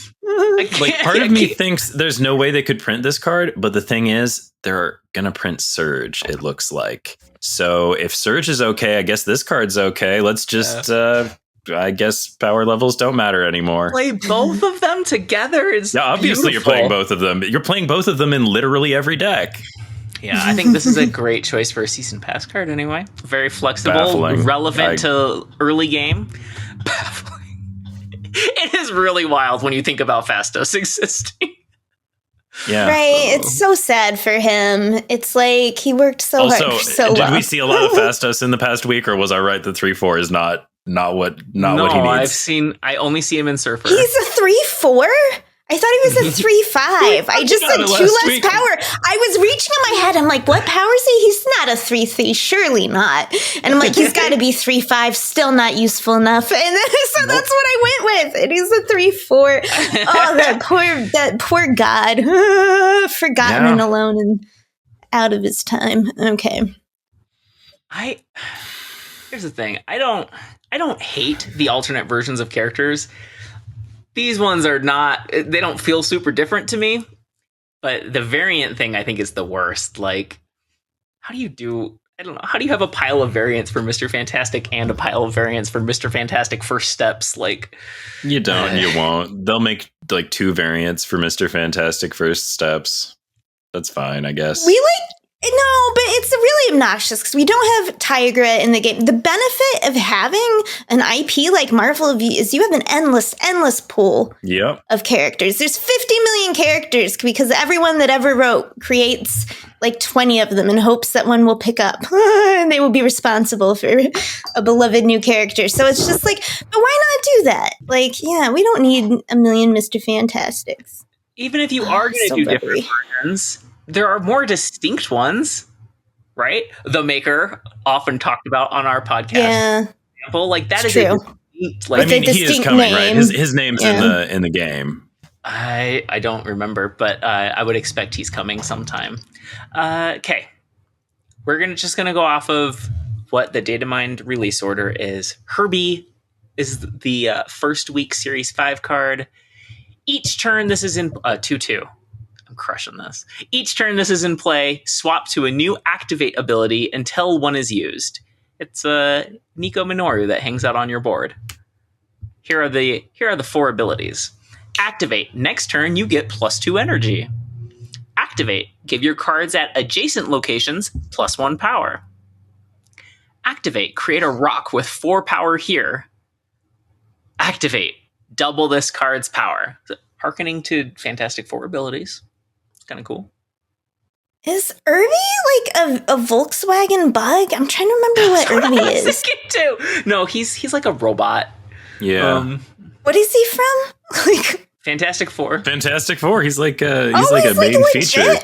Like, part of me thinks there's no way they could print this card, but the thing is, they're gonna print Surge, it looks like. So if Surge is okay, I guess this card's okay. Let's just, I guess power levels don't matter anymore. Play both of them together is obviously beautiful. You're playing both of them. You're playing both of them in literally every deck. Yeah, I think this is a great choice for a season pass card anyway. Very flexible, Baffling. relevant to early game. Baffling. It is really wild when you think about Fastos existing. Yeah. Right, it's so sad for him. It's like he worked so hard for so long. Did we see a lot of Fastos in the past week, or was I right that 3/4 is not what he needs? I only see him in Surfer. He's a 3/4? I thought he was a 3/5. I just said 2 less power. I was reaching in my head. I'm like, what power is he? He's not a 3/3. Surely not. And I'm like, he's got to be 3/5. Still not useful enough. And then, so that's what I went with. And he's a 3/4. Oh, that poor god. Forgotten and alone and out of his time. Okay. Here's the thing. I don't hate the alternate versions of characters. These ones are not, they don't feel super different to me, but the variant thing I think is the worst. Like, how do you have a pile of variants for Mr. Fantastic and a pile of variants for Mr. Fantastic First Steps? Like, you don't, you won't. They'll make like 2 variants for Mr. Fantastic First Steps. That's fine, I guess. No, but it's really obnoxious because we don't have Tigra in the game. The benefit of having an IP like Marvel is you have an endless pool of characters. There's 50 million characters because everyone that ever wrote creates like 20 of them in hopes that one will pick up and they will be responsible for a beloved new character. So it's just like, but why not do that? Like, yeah, we don't need a million Mr. Fantastics. Even if you are going to do different versions, there are more distinct ones, right? The Maker, often talked about on our podcast. Yeah. Example, like that is true. I mean, he is coming, right? His name's in the game. I don't remember, but I would expect he's coming sometime. Okay. We're just gonna go off of what the datamined release order is. Herbie is the first week Series 5 card. Each turn, this is in 2/2. I'm crushing this. Each turn this is in play, swap to a new activate ability until one is used. It's Nico Minoru that hangs out on your board. Here are the 4 abilities. Activate. Next turn, you get +2 energy. Activate. Give your cards at adjacent locations +1 power. Activate. Create a rock with 4 power here. Activate. Double this card's power. Harkening to Fantastic Four abilities. It's kind of cool. Is Irby like a Volkswagen bug? I'm trying to remember what Irby is. Too. No, he's like a robot. Yeah. What is he from? Like Fantastic Four. Fantastic Four. He's like a main feature.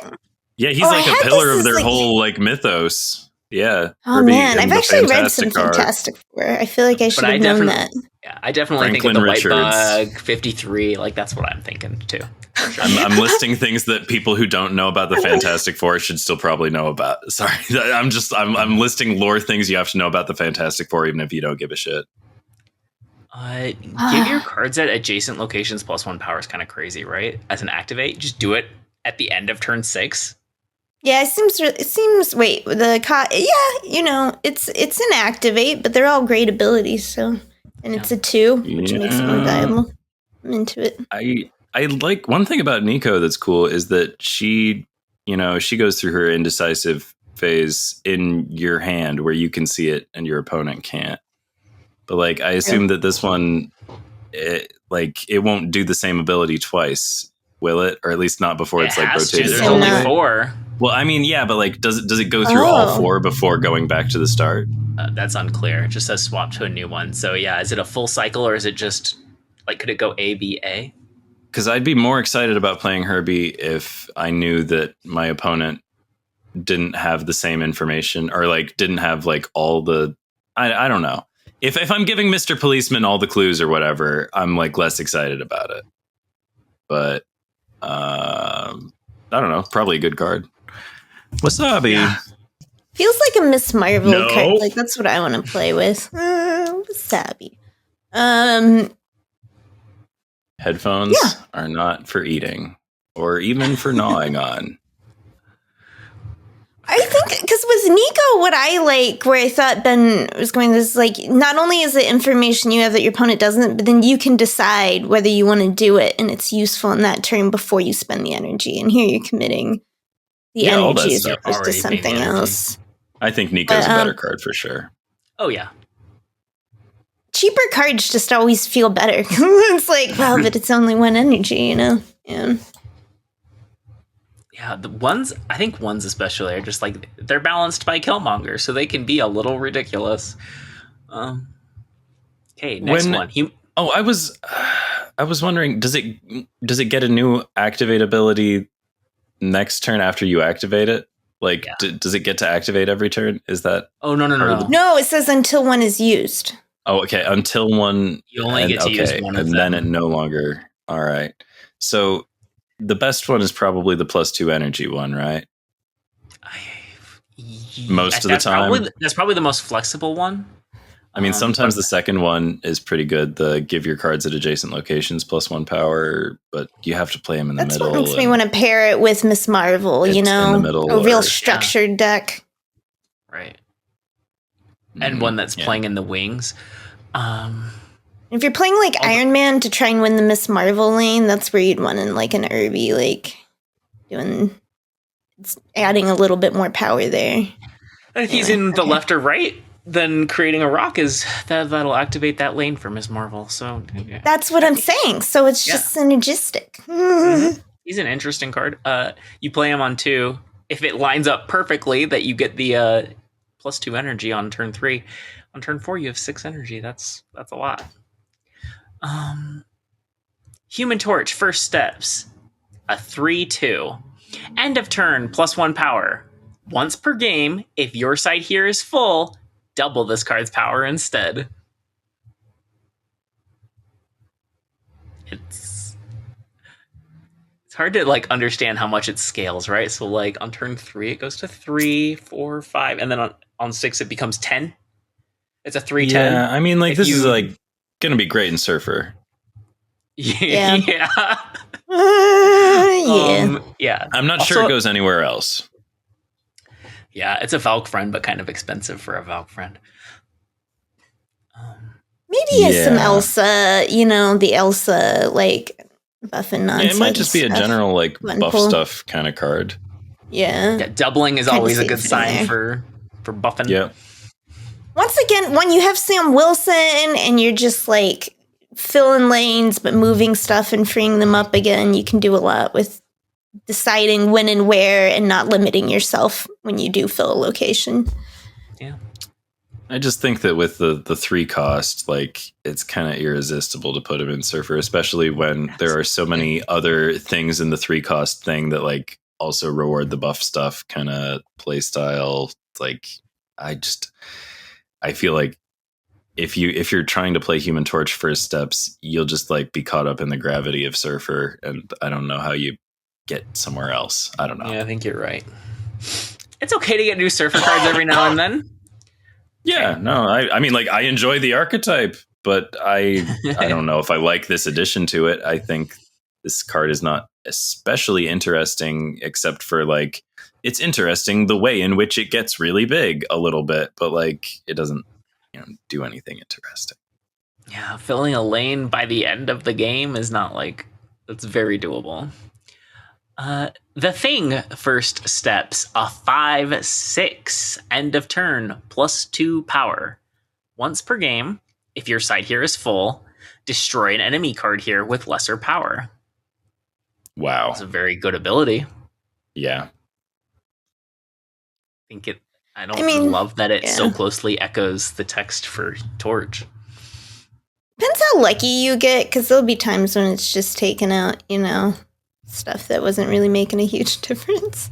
Yeah, he's like a pillar of their whole like mythos. Yeah. Oh Herbie man, I've actually read some Fantasticar. Fantastic Four. I feel like I should have known that. Yeah, I definitely Franklin think of the Richards. White Bug, 53. Like that's what I'm thinking too. I'm listing things that people who don't know about the Fantastic Four should still probably know about. Sorry, I'm listing lore things you have to know about the Fantastic Four, even if you don't give a shit. Give your cards at adjacent locations +1 power is kind of crazy, right? As an activate, just do it at the end of turn 6. Yeah, it seems. Wait, it's an activate, but they're all great abilities. So, and it's a 2, which makes it more valuable. I'm into it. I like one thing about Nico that's cool is that she goes through her indecisive phase in your hand where you can see it and your opponent can't. But like, I assume that this one, it won't do the same ability twice, will it? Or at least not before it's like rotated. There's only 4. Well, I mean, yeah, but like, does it go through all 4 before going back to the start? That's unclear. It just says swap to a new one. So yeah, is it a full cycle or is it just like, could it go A, B, A? Because I'd be more excited about playing Herbie if I knew that my opponent didn't have the same information or like didn't have like all the, I don't know. If I'm giving Mr. Policeman all the clues or whatever, I'm like less excited about it. But I don't know. Probably a good card. Wasabi. Yeah. Feels like a Miss Marvel card. Like that's what I want to play with. Wasabi. Headphones are not for eating or even for gnawing on. I think because with Nico, what I like, where I thought Ben was going, is like not only is it information you have that your opponent doesn't, but then you can decide whether you want to do it, and it's useful in that turn before you spend the energy. And here you're committing the energy as opposed to something else. I think Nico's a better card for sure. Oh yeah. Cheaper cards just always feel better. It's like, well, but it's only 1 energy, you know? Yeah. Yeah, I think ones especially are just like, they're balanced by Killmonger, so they can be a little ridiculous. Okay, next one. I was wondering, does it get a new activate ability next turn after you activate it? Like, does it get to activate every turn? Is that? Oh, no. No, it says until 1 is used. Oh, okay. Until 1. You only get to use 1 of them. And then it no longer. All right. So the best one is probably the +2 energy one, right? Most of the time. That's probably the most flexible one. I mean, sometimes the second one is pretty good. The give your cards at adjacent locations +1 power, but you have to play them in the middle. That's what makes me want to pair it with Miss Marvel, you know? In the middle a real structured deck. Right. And one that's playing in the wings. If you're playing like Iron Man to try and win the Miss Marvel lane, that's where you'd want in like an Irby, like adding a little bit more power there. And if he's in the left or right, then creating a rock that'll activate that lane for Miss Marvel. So that's what I'm saying. So it's just synergistic. Mm-hmm. He's an interesting card. You play him on 2. If it lines up perfectly, that you get the +2 energy on turn 3. On turn 4, you have 6 energy. That's a lot. Human Torch, first steps. A 3/2. End of turn, +1 power. Once per game, if your side here is full, double this card's power instead. It's hard to like understand how much it scales, right? So like on turn 3, it goes to 3, 4, 5, and then on 6, it becomes 10. It's a 3/10. Yeah, I mean, like this is like going to be great in Surfer. Yeah. Yeah. I'm not sure it goes anywhere else. Yeah, it's a Valk friend, but kind of expensive for a Valk friend. Maybe he has some Elsa, the Elsa, like, buff and nonsense. It might just be a general, like, buff stuff kind of card. Yeah. Doubling is always a good sign for buffing. Yeah. Once again, when you have Sam Wilson and you're just, like, filling lanes but moving stuff and freeing them up again, you can do a lot with deciding when and where and not limiting yourself when you do fill a location. Yeah. I just think that with the 3 cost, like, it's kind of irresistible to put him in Surfer, especially when there are so many other things in the 3 cost thing that, like, also reward the buff stuff kind of play style. Like, I feel like if you're trying to play Human Torch first steps, you'll just like be caught up in the gravity of Surfer, and I don't know how you get somewhere else. I don't know. Yeah, I think you're right. It's okay to get new Surfer cards every now and then. Yeah, no, I mean, like, I enjoy the archetype, but I don't know if I like this addition to it. I think this card is not especially interesting, except for like, it's interesting the way in which it gets really big a little bit, but like it doesn't, do anything interesting. Yeah, filling a lane by the end of the game is not like, it's very doable. The Thing first steps, a 5/6 end of turn +2 power. Once per game, if your side here is full, destroy an enemy card here with lesser power. Wow. It's a very good ability. Yeah. I don't love that it so closely echoes the text for Torch. Depends how lucky you get, because there'll be times when it's just taking out, stuff that wasn't really making a huge difference.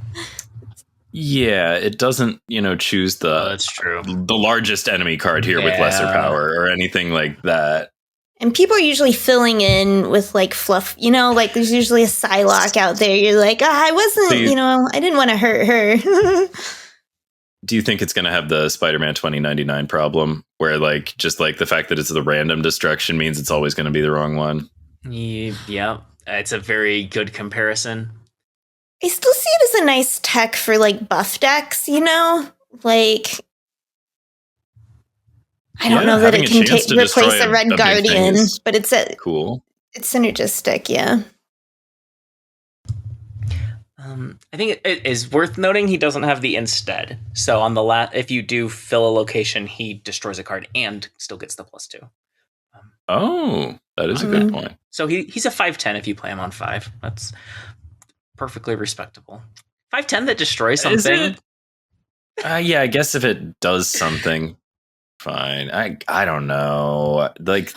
Yeah, it doesn't, choose that's true. The largest enemy card here with lesser power or anything like that. And people are usually filling in with like fluff, like there's usually a Psylocke out there. You're like, I wasn't, I didn't want to hurt her. Do you think it's going to have the Spider-Man 2099 problem where like, just like the fact that it's the random destruction means it's always going to be the wrong one? Yeah, it's a very good comparison. I still see it as a nice tech for like buff decks, like I don't know that it can replace a Red Guardian, but it's cool. It's synergistic, yeah. I think it is worth noting he doesn't have the instead. So on the if you do fill a location, he destroys a card and still gets the +2. That is a good point. So he's a 5/10 if you play him on 5. That's perfectly respectable. 5/10 that destroys something. Yeah, I guess if it does something, fine. I don't know. Like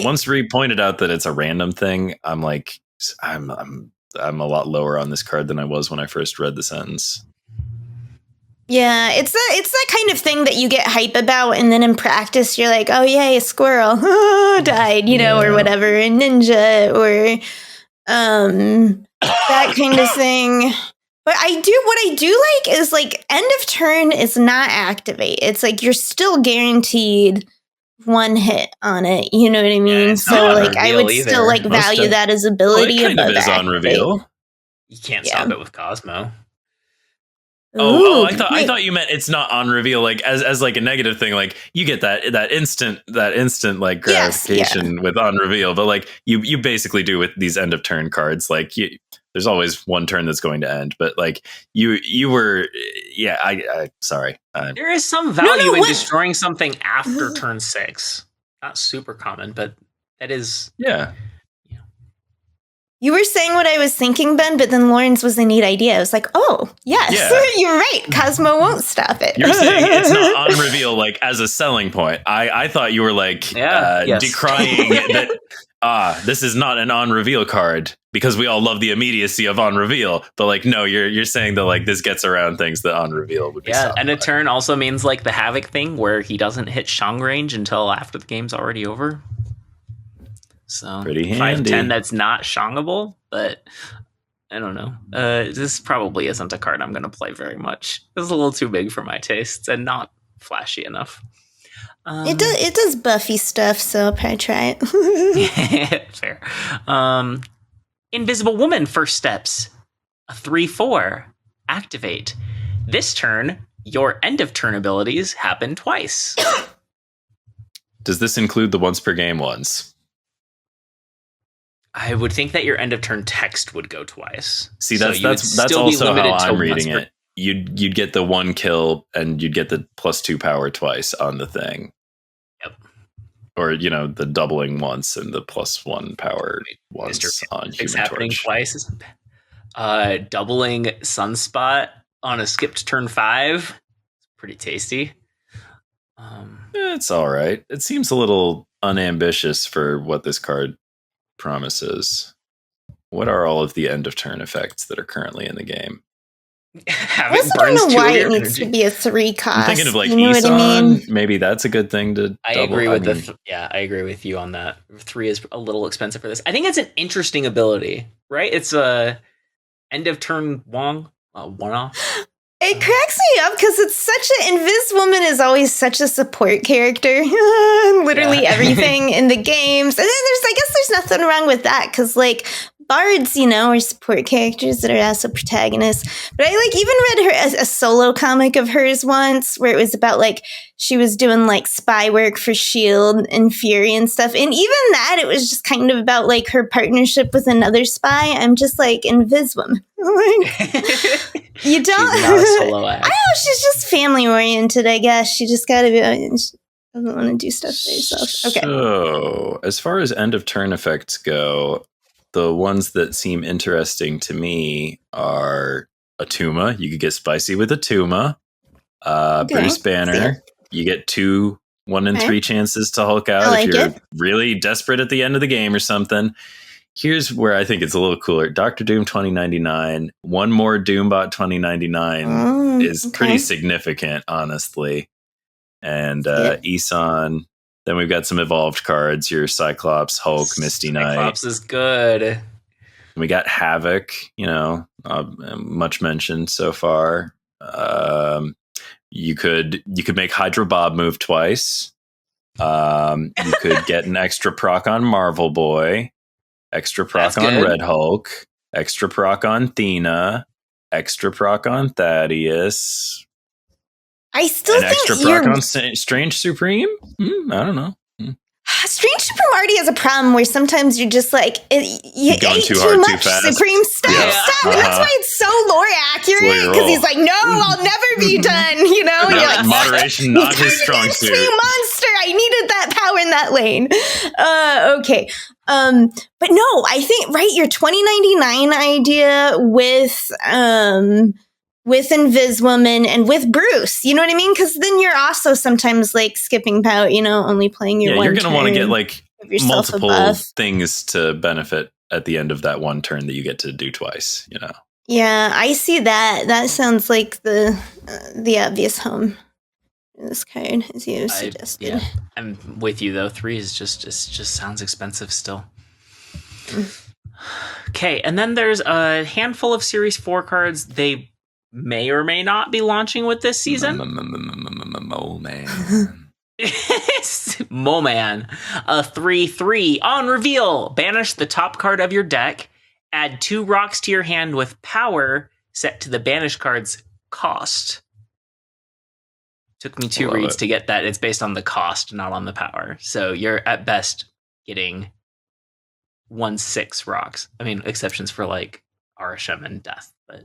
once Ree pointed out that it's a random thing, I'm like, I'm a lot lower on this card than I was when I first read the sentence. Yeah, it's that kind of thing that you get hype about, and then in practice you're like, oh yay, a squirrel died, or whatever, a ninja, or that kind of thing. But what I do like is like end of turn is not activate. It's like you're still guaranteed one hit on it. You know what I mean? So like I would still like value that as ability above that. It kind of is on reveal. You can't stop it with Cosmo. I thought you meant it's not on reveal, like as like a negative thing. Like you get that instant like gratification with on reveal, but like you basically do with these end of turn cards. Like there's always one turn that's going to end, but like you were, I sorry. There is some value in destroying something after turn 6. Not super common, but that is You were saying what I was thinking, Ben, but then Lauren's was a neat idea. I was like, oh, yes, you're right. Cosmo won't stop it. You're saying it's not on reveal, like, as a selling point. I thought you were, like, decrying that, this is not an on-reveal card, because we all love the immediacy of on-reveal. But, like, no, you're saying that, like, this gets around things that on-reveal would be stopped and a turn also means, like, the Havoc thing, where he doesn't hit Shang range until after the game's already over. So pretty handy. 5/10 that's not Shangable, but I don't know. This probably isn't a card I'm going to play very much. It's a little too big for my tastes and not flashy enough. It does buffy stuff, so I'll probably try it. Fair. Invisible Woman first steps, a 3/4 activate. This turn, your end of turn abilities happen twice. Does this include the once per game ones? I would think that your end of turn text would go twice. See, that's also how I'm reading it. You'd get the 1 kill and you'd get the +2 power twice on the thing. Yep. Or the doubling once and the +1 power once on Human happening Torch. Twice. Doubling Sunspot on a skipped turn 5. Pretty tasty. It's all right. It seems a little unambitious for what this card promises. What are all of the end of turn effects that are currently in the game? I don't know why it needs to be a 3 cost. I'm thinking of like what I mean? Maybe that's a good thing to I double. agree with I agree with you on that. 3 is a little expensive for this. I think it's an interesting ability, right? It's a end of turn Wong, one-off. It cracks me up because it's such Invis Woman is always such a support character. Literally everything in the games. And then I guess there's nothing wrong with that because like bards, are support characters that are also protagonists. But I even read a solo comic of hers once where it was about she was doing spy work for S.H.I.E.L.D. and Fury and stuff. And even that, it was just kind of about her partnership with another spy. I'm just Inviswoman. You don't. She's not a solo act. I know, she's just family oriented, I guess. She just gotta be. She doesn't want to do stuff for herself. Okay. So, as far as end of turn effects go, the ones that seem interesting to me are Atuma. You could get spicy with Atuma. Bruce Banner. You get 2 1 in 3 chances to Hulk out if you're really desperate at the end of the game or something. Here's where I think it's a little cooler. Dr. Doom 2099. One more Doombot 2099 is pretty significant, honestly. And Isan. Then we've got some evolved cards. Your Cyclops, Hulk, Misty Knight. Cyclops is good. We got Havoc, much mentioned so far. You could make Hydra Bob move twice. You could get an extra proc on Marvel Boy, extra proc on Red Hulk, extra proc on Thena, extra proc on Thaddeus. I still think extra proc on Strange Supreme. I don't know. Strange Supreme already has a problem where sometimes you're just you ate too much Supreme stuff. Yeah. Stop. And that's why it's so lore accurate, because he's no, I'll never be done. You're moderation, not his strong suit. Monster, I needed that power in that lane. Okay. But no, I think your 2099 idea with Inviswoman and with Bruce, you know what I mean? Because then you're also sometimes skipping power, only playing your one you're going to want to get multiple things to benefit at the end of that one turn that you get to do twice, Yeah, I see that. That sounds like the obvious home. This card, as you suggested. Yeah, I'm with you though. 3 is just sounds expensive still. Okay, and then there's a handful of Series 4 cards. They may or may not be launching with this season. Moman. Moman. A 3/3 on reveal. Banish the top card of your deck. Add 2 rocks to your hand with power set to the banished card's cost. Took me 2 reads to get that. It's based on the cost, not on the power. So you're at best getting 1/6 rocks. I mean, exceptions for Arasham and Death, but.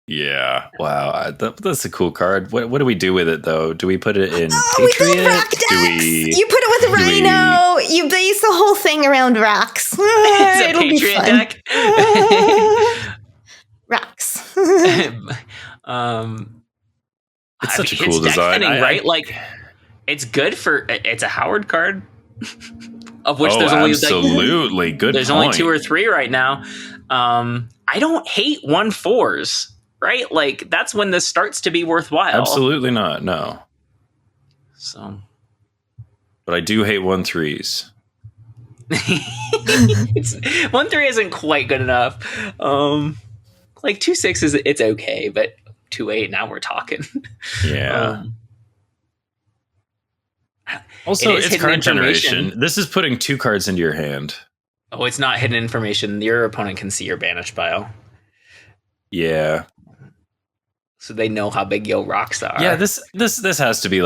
Yeah, wow, that's a cool card. What do we do with it though? Do we put it in Patriot? We build rock decks. You put it with a Rhino. You base the whole thing around rocks. It's a Patriot deck. Rocks. It's such a cool design, right? It's good for. It's a Howard card, of which there's only absolutely good. There's only 2 or 3 right now. I don't hate 1/4s. Right? That's when this starts to be worthwhile. Absolutely not, no. So. But I do hate 1/3s. 1/3 isn't quite good enough. 2/6 it's okay, but 2/8, now we're talking. Yeah. Also, it's card generation. This is putting 2 cards into your hand. Oh, it's not hidden information. Your opponent can see your banished pile. Yeah. So they know how big your rocks are. Yeah, this has to be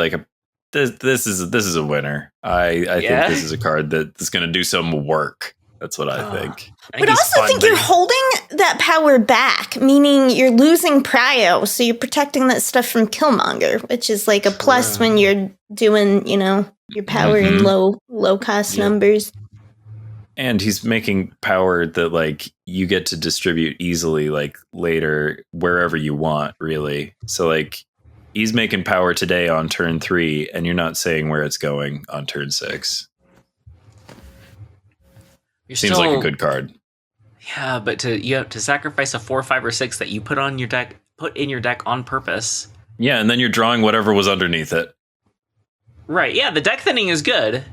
this is a winner. I think this is a card that's going to do some work. That's what I think. But also think you're holding that power back, meaning you're losing prio, so you're protecting that stuff from Killmonger, which is a plus when you're doing, your power in low cost numbers. And he's making power that you get to distribute easily later wherever you want, really. So he's making power today on turn 3, and you're not saying where it's going on turn 6. Seems like a good card. Yeah, but you have to sacrifice a 4, 5, or 6 that you put in your deck on purpose. Yeah, and then you're drawing whatever was underneath it. Right. Yeah, the deck thinning is good.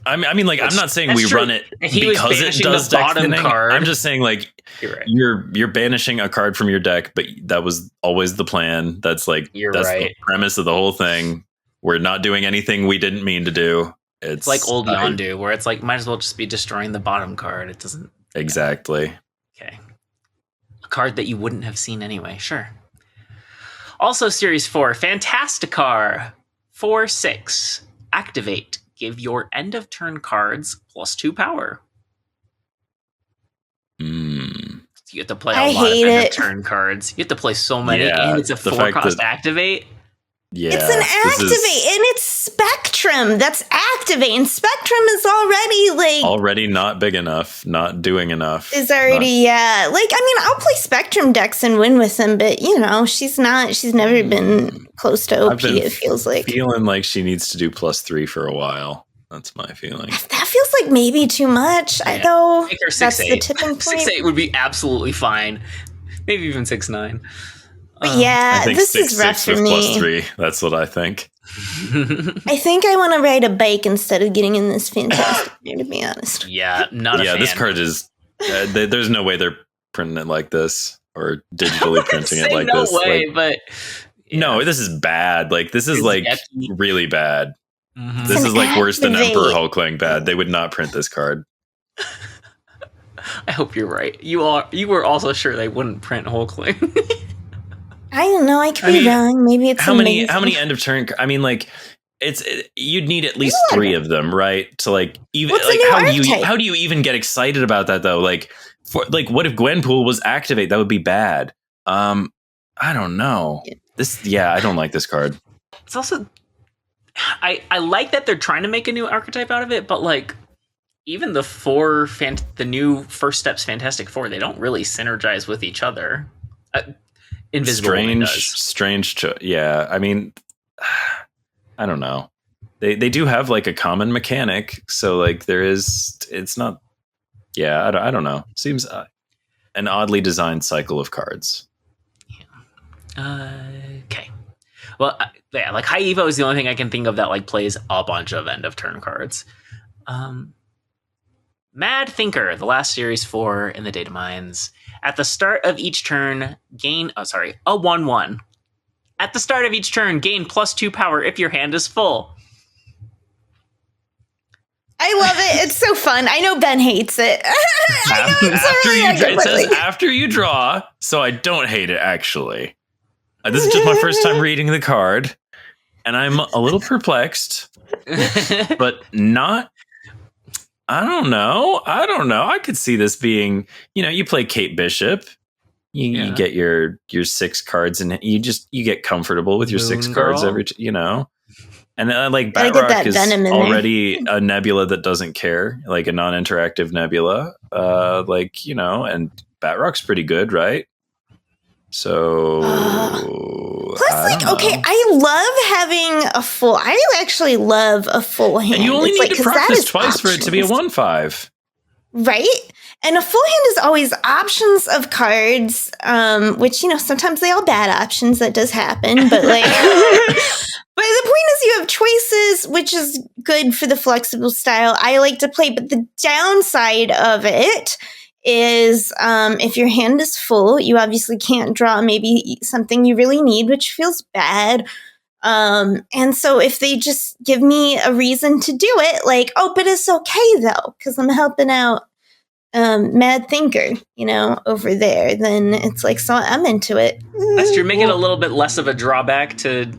I'm not saying we run it because it does deck thinning. I'm just saying you're banishing a card from your deck, but that was always the plan. That's the premise of the whole thing. We're not doing anything we didn't mean to do. It's like old Yondu, where it's like, might as well just be destroying the bottom card. It doesn't... Exactly. Okay. A card that you wouldn't have seen anyway. Sure. Also, Series 4, Fantasticar. 4/6. Activate. Give your end of turn cards +2 power. You have to play a lot of end of turn cards. You have to play so many, and it's a 4-cost activate. Yeah, it's an activate, and it's Spectrum. That's activate, and Spectrum is already not big enough, not doing enough. Is already I'll play Spectrum decks and win with them, but she's never been close to OP. It feels like feeling like she needs to do +3 for a while. That's my feeling. That feels like maybe too much. Though that's the tipping point. 6/8 would be absolutely fine. Maybe even 6/9. This is rough for me. +3. That's what I think. I think I want to ride a bike instead of getting in this fantastic gear, to be honest. Yeah, not a fan. This card is... there's no way they're printing it like this or digitally printing it like this. No way, but... Yeah. No, this is bad. This is really bad. Mm-hmm. This is worse than Emperor Hulkling bad. They would not print this card. I hope you're right. You were also sure they wouldn't print Hulkling. I don't know. I could be wrong. Maybe it's how many end of turn? I mean, you'd need at least 3 of them, right? To even how do you even get excited about that though? What if Gwenpool was activate? That would be bad. I don't know. I don't like this card. It's also I like that they're trying to make a new archetype out of it, but even the new First Steps Fantastic Four, they don't really synergize with each other. Invisible Woman does. Strange. Yeah, I mean, I don't know. They do have a common mechanic, so there is. It's not. Yeah, I don't know. Seems an oddly designed cycle of cards. Yeah. Okay. Well, High Evo is the only thing I can think of that plays a bunch of end of turn cards. Mad Thinker, the last Series 4 in the data mines. At the start of each turn, gain a 1/1. At the start of each turn, gain +2 power if your hand is full. I love it. It's so fun. I know Ben hates it. It says after you draw, so I don't hate it actually. This is just my first time reading the card, and I'm a little perplexed, but not. I don't know. I could see this being, you play Kate Bishop, you get your 6 cards, and you get comfortable with your Moon 6 cards Girl. every, and then Batroc is already a nebula that doesn't care, a non-interactive nebula, and Batroc's pretty good, right? So plus, I love having a full. I actually love a full hand. And you only need to practice twice for it to be a 1/5, right? And a full hand is always options of cards, which sometimes they all bad options. That does happen, but but the point is you have choices, which is good for the flexible style I like to play. But the downside of it is if your hand is full, you obviously can't draw maybe something you really need, which feels bad. And so if they just give me a reason to do it, but it's okay though, because I'm helping out Mad Thinker, over there, then it's so I'm into it. That's true. Make it a little bit less of a drawback to,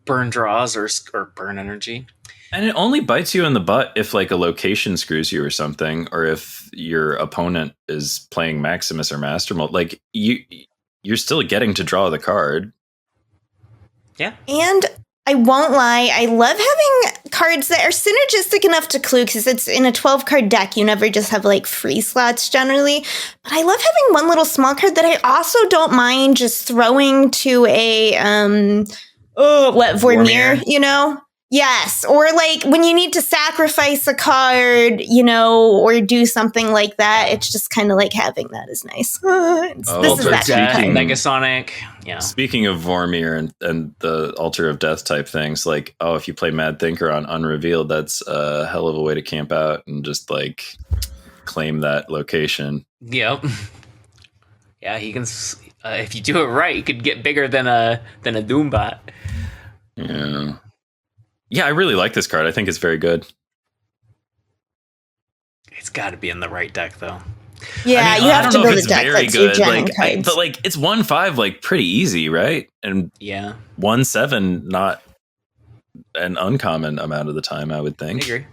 burn draws or burn energy. And it only bites you in the butt if a location screws you or something, or if your opponent is playing Maximus or Master Mold. You're still getting to draw the card. Yeah. And I won't lie, I love having cards that are synergistic enough to clue, because it's in a 12-card deck. You never just have free slots generally. But I love having one little small card that I also don't mind just throwing to a Vormir, Yes, or when you need to sacrifice a card, or do something like that. It's just kind of having that is nice. This is that Negasonic. Yeah. Speaking of Vormir and the Altar of Death type things, if you play Mad Thinker on Unrevealed, that's a hell of a way to camp out and just claim that location. Yep. Yeah, he can. If you do it right, you could get bigger than a Doombot. Yeah. Yeah, I really like this card. I think it's very good. It's got to be in the right deck, though. Yeah, you have to build a deck that's your gen cards. But like, it's 1/5, like pretty easy, right? And 1/7, not an uncommon amount of the time, I would think. I agree.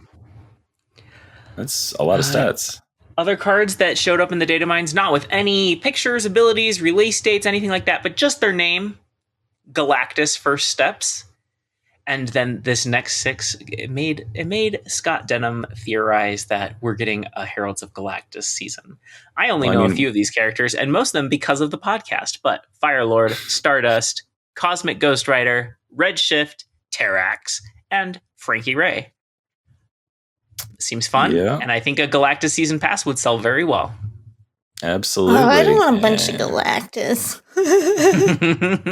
That's a lot of stats. Other cards that showed up in the data mines, not with any pictures, abilities, release dates, anything like that, but just their name. Galactus First Steps. And then this next 6, it made Scott Denham theorize that we're getting a Heralds of Galactus season. I only know a few of these characters, and most of them because of the podcast, but Firelord, Stardust, Cosmic Ghost Rider, Redshift, Terrax, and Frankie Ray. Seems fun, and I think a Galactus season pass would sell very well. Absolutely. Oh, I don't want a bunch of Galactus.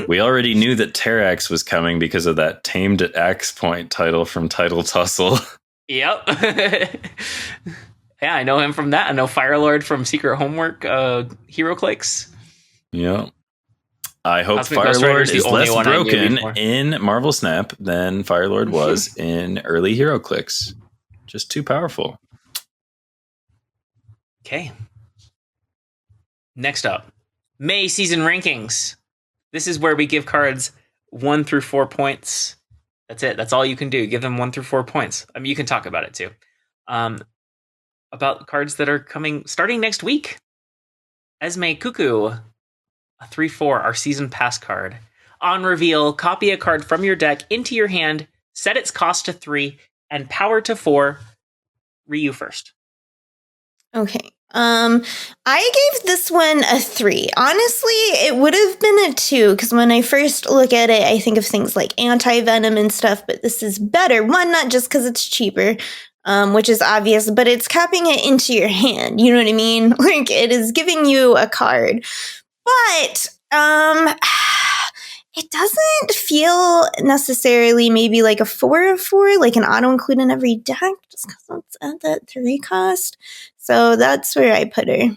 We already knew that Terrax was coming because of that Tamed at Axe Point title from Title Tussle. Yep. Yeah, I know him from that. I know Firelord from Secret Homework, HeroClix. Yep. I hope Firelord is less broken in Marvel Snap than Firelord was in early HeroClix. Just too powerful. Okay. Next up, May season rankings. This is where we give cards 1 through 4 points. That's it. That's all you can do. Give them 1 through 4 points. I mean, you can talk about it too. About cards that are starting next week. Esme Cuckoo, a 3/4, our season pass card. On reveal, copy a card from your deck into your hand, set its cost to 3, and power to 4. Ryu first. Okay. I gave this one a 3. Honestly, it would have been a 2 because when I first look at it, I think of things like anti-venom and stuff, but this is better. One, not just because it's cheaper, which is obvious, but it's copying it into your hand. You know what I mean? Like, it is giving you a card. But, it doesn't feel necessarily maybe like a 4 of 4, like an auto include in every deck, just because it's at that 3 cost. So that's where I put her.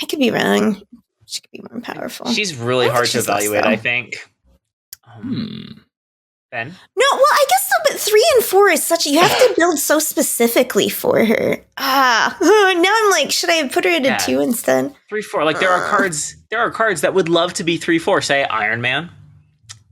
I could be wrong. She could be more powerful. She's really hard to evaluate, I think. Ben? No, well, I guess so, but 3 and 4 is such you have to build so specifically for her. Now I'm like, should I have put her at a 2 instead? 3/4. Like there are cards that would love to be 3/4. Say Iron Man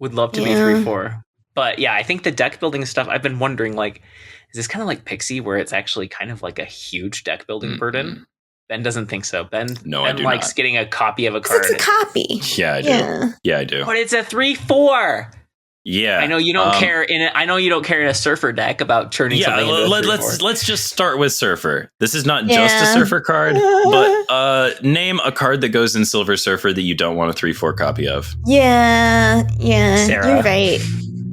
would love to be 3/4. But yeah, I think the deck building stuff, I've been wondering, like, is this kind of like Pixie where it's actually kind of like a huge deck building burden? Ben doesn't think so. Ben likes not. Getting a copy of a card. It's a copy. Yeah, I do. Yeah, I do. But it's a 3/4. Yeah, I know you don't care I know you don't care in a Surfer deck about churning something into a 3/4. Let's just start with Surfer. This is not just a Surfer card, but name a card that goes in Silver Surfer that you don't want a 3/4 copy of. Yeah, Sarah. You're right.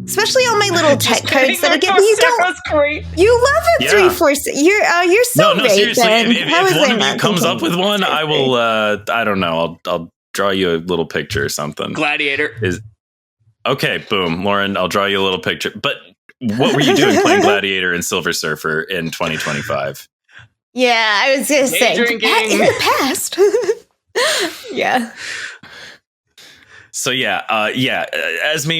Especially all my little tech cards that I get. You Sarah's great. You love a 3/4. You're so no, right, seriously. Ben. If one of you comes up with one, I will. I don't know. I'll draw you a little picture or something. Gladiator. Okay, boom, Lauren, I'll draw you a little picture. But what were you doing playing Gladiator and Silver Surfer in 2025? Yeah, I was going to say, in the past. Yeah. So Esme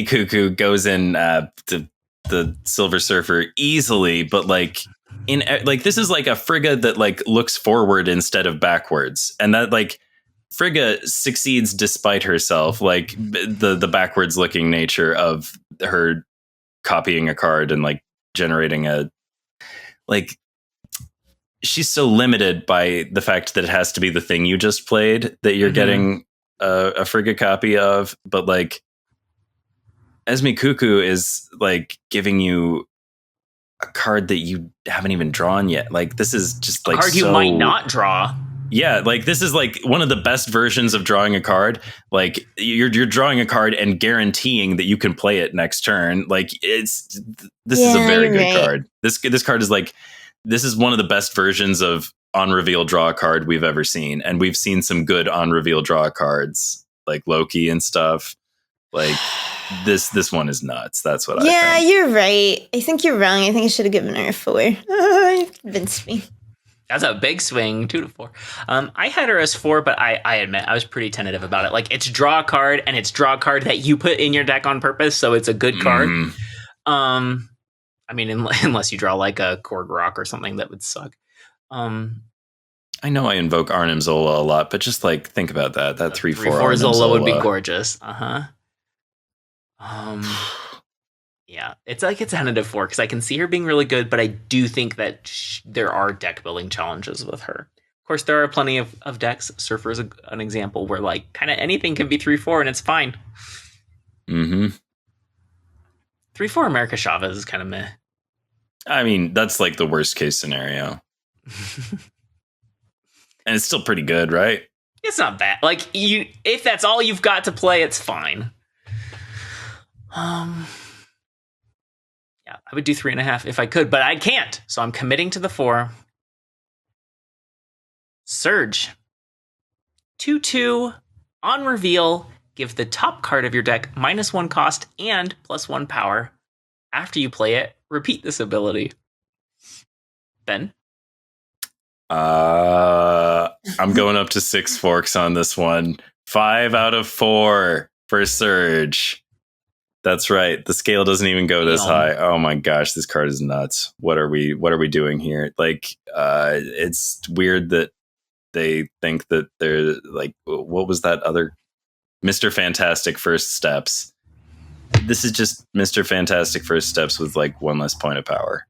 Cuckoo goes in the Silver Surfer easily, but like this is like a Frigga that like looks forward instead of backwards, and that like Frigga succeeds despite herself, like the backwards looking nature of her copying a card and like generating she's so limited by the fact that it has to be the thing you just played that you're getting a Frigga copy of. But like Esme Cuckoo is like giving you a card that you haven't even drawn yet. Like this is just like a card you might not draw. Yeah, like this is like one of the best versions of drawing a card. Like you're drawing a card and guaranteeing that you can play it next turn. Like this is a very good card. This card is like, this is one of the best versions of on reveal draw a card we've ever seen, and we've seen some good on reveal draw cards like Loki and stuff. Like this one is nuts. That's what I think. Yeah, you're right. I think you're wrong. I think I should have given her a 4. You convinced me. That's a big swing, 2 to 4. I had her as 4, but I admit I was pretty tentative about it. Like, it's draw a card, and it's draw a card that you put in your deck on purpose, so it's a good card. I mean, unless you draw like a Korg Rock or something, that would suck. I know I invoke Arnim Zola a lot, but just like think about that. That 3/4 Zola would be gorgeous. Yeah, it's like it's a tentative 4 because I can see her being really good, but I do think that there are deck building challenges with her. Of course, there are plenty of decks. Surfer is an example where like kind of anything can be 3/4 and it's fine. 3/4 America Chavez is kind of meh. I mean, that's like the worst case scenario. And it's still pretty good, right? It's not bad. Like, if that's all you've got to play, it's fine. Yeah, I would do 3.5 if I could, but I can't. So I'm committing to the 4. Surge. 2/2 on reveal. Give the top card of your deck -1 cost and +1 power. After you play it, repeat this ability. Ben? I'm going up to 6 forks on this one. 5 out of 4 for Surge. That's right. The scale doesn't even go this high. Oh my gosh, this card is nuts. What are we doing here? Like, it's weird that they think that they're like, what was that other Mr. Fantastic First Steps? This is just Mr. Fantastic First Steps with like 1 less point of power.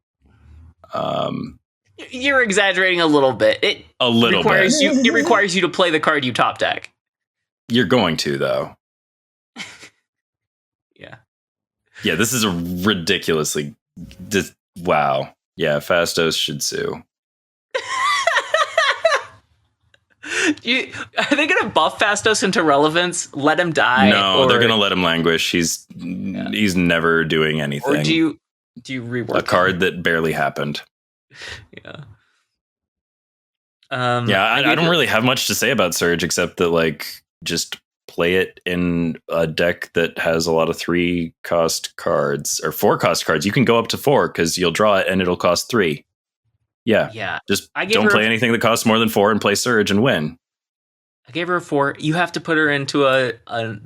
You're exaggerating a little bit. It requires you to play the card you top deck. You're going to, though. Yeah. Yeah, this is a ridiculously... wow. Yeah, Fastos should sue. Are they going to buff Fastos into relevance? Let him die? No, they're going to let him languish. He's never doing anything. Or do you rework a card that barely happened? Yeah. I don't really have much to say about Surge except that like just play it in a deck that has a lot of 3-cost cards or 4-cost cards. You can go up to 4 because you'll draw it and it'll cost 3. Yeah. Just don't play anything that costs more than 4 and play Surge and win. I gave her a 4. You have to put her into a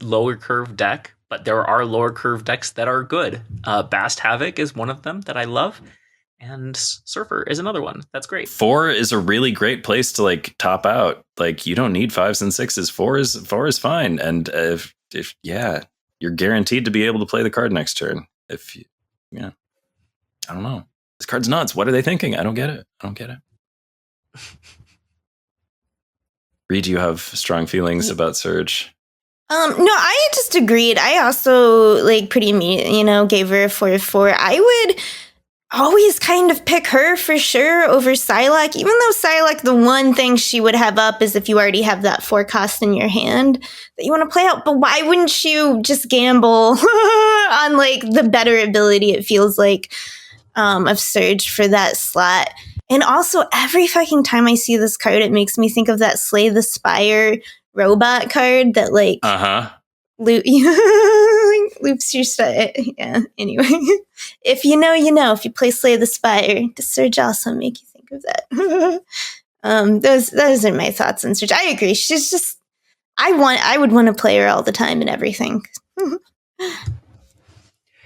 lower curve deck, but there are lower curve decks that are good. Bast Havoc is one of them that I love. And Surfer is another one. That's great. 4 is a really great place to like top out. Like you don't need 5s and 6s. 4 is fine. And if you're guaranteed to be able to play the card next turn. I don't know. This card's nuts. What are they thinking? I don't get it. Reed, do you have strong feelings about Surge? No, I just agreed. I also like pretty gave her a 4/4. I would always kind of pick her for sure over Psylocke, even though Psylocke, the one thing she would have up is if you already have that 4 cost in your hand that you want to play out. But why wouldn't you just gamble on like the better ability, it feels like, of Surge for that slot? And also, every fucking time I see this card, it makes me think of that Slay the Spire robot card that like loops your stuff. Yeah, anyway. If you know, you know. If you play Slay the Spire, does Surge also make you think of that? Those are my thoughts on Surge. I agree. She's just I would want to play her all the time and everything.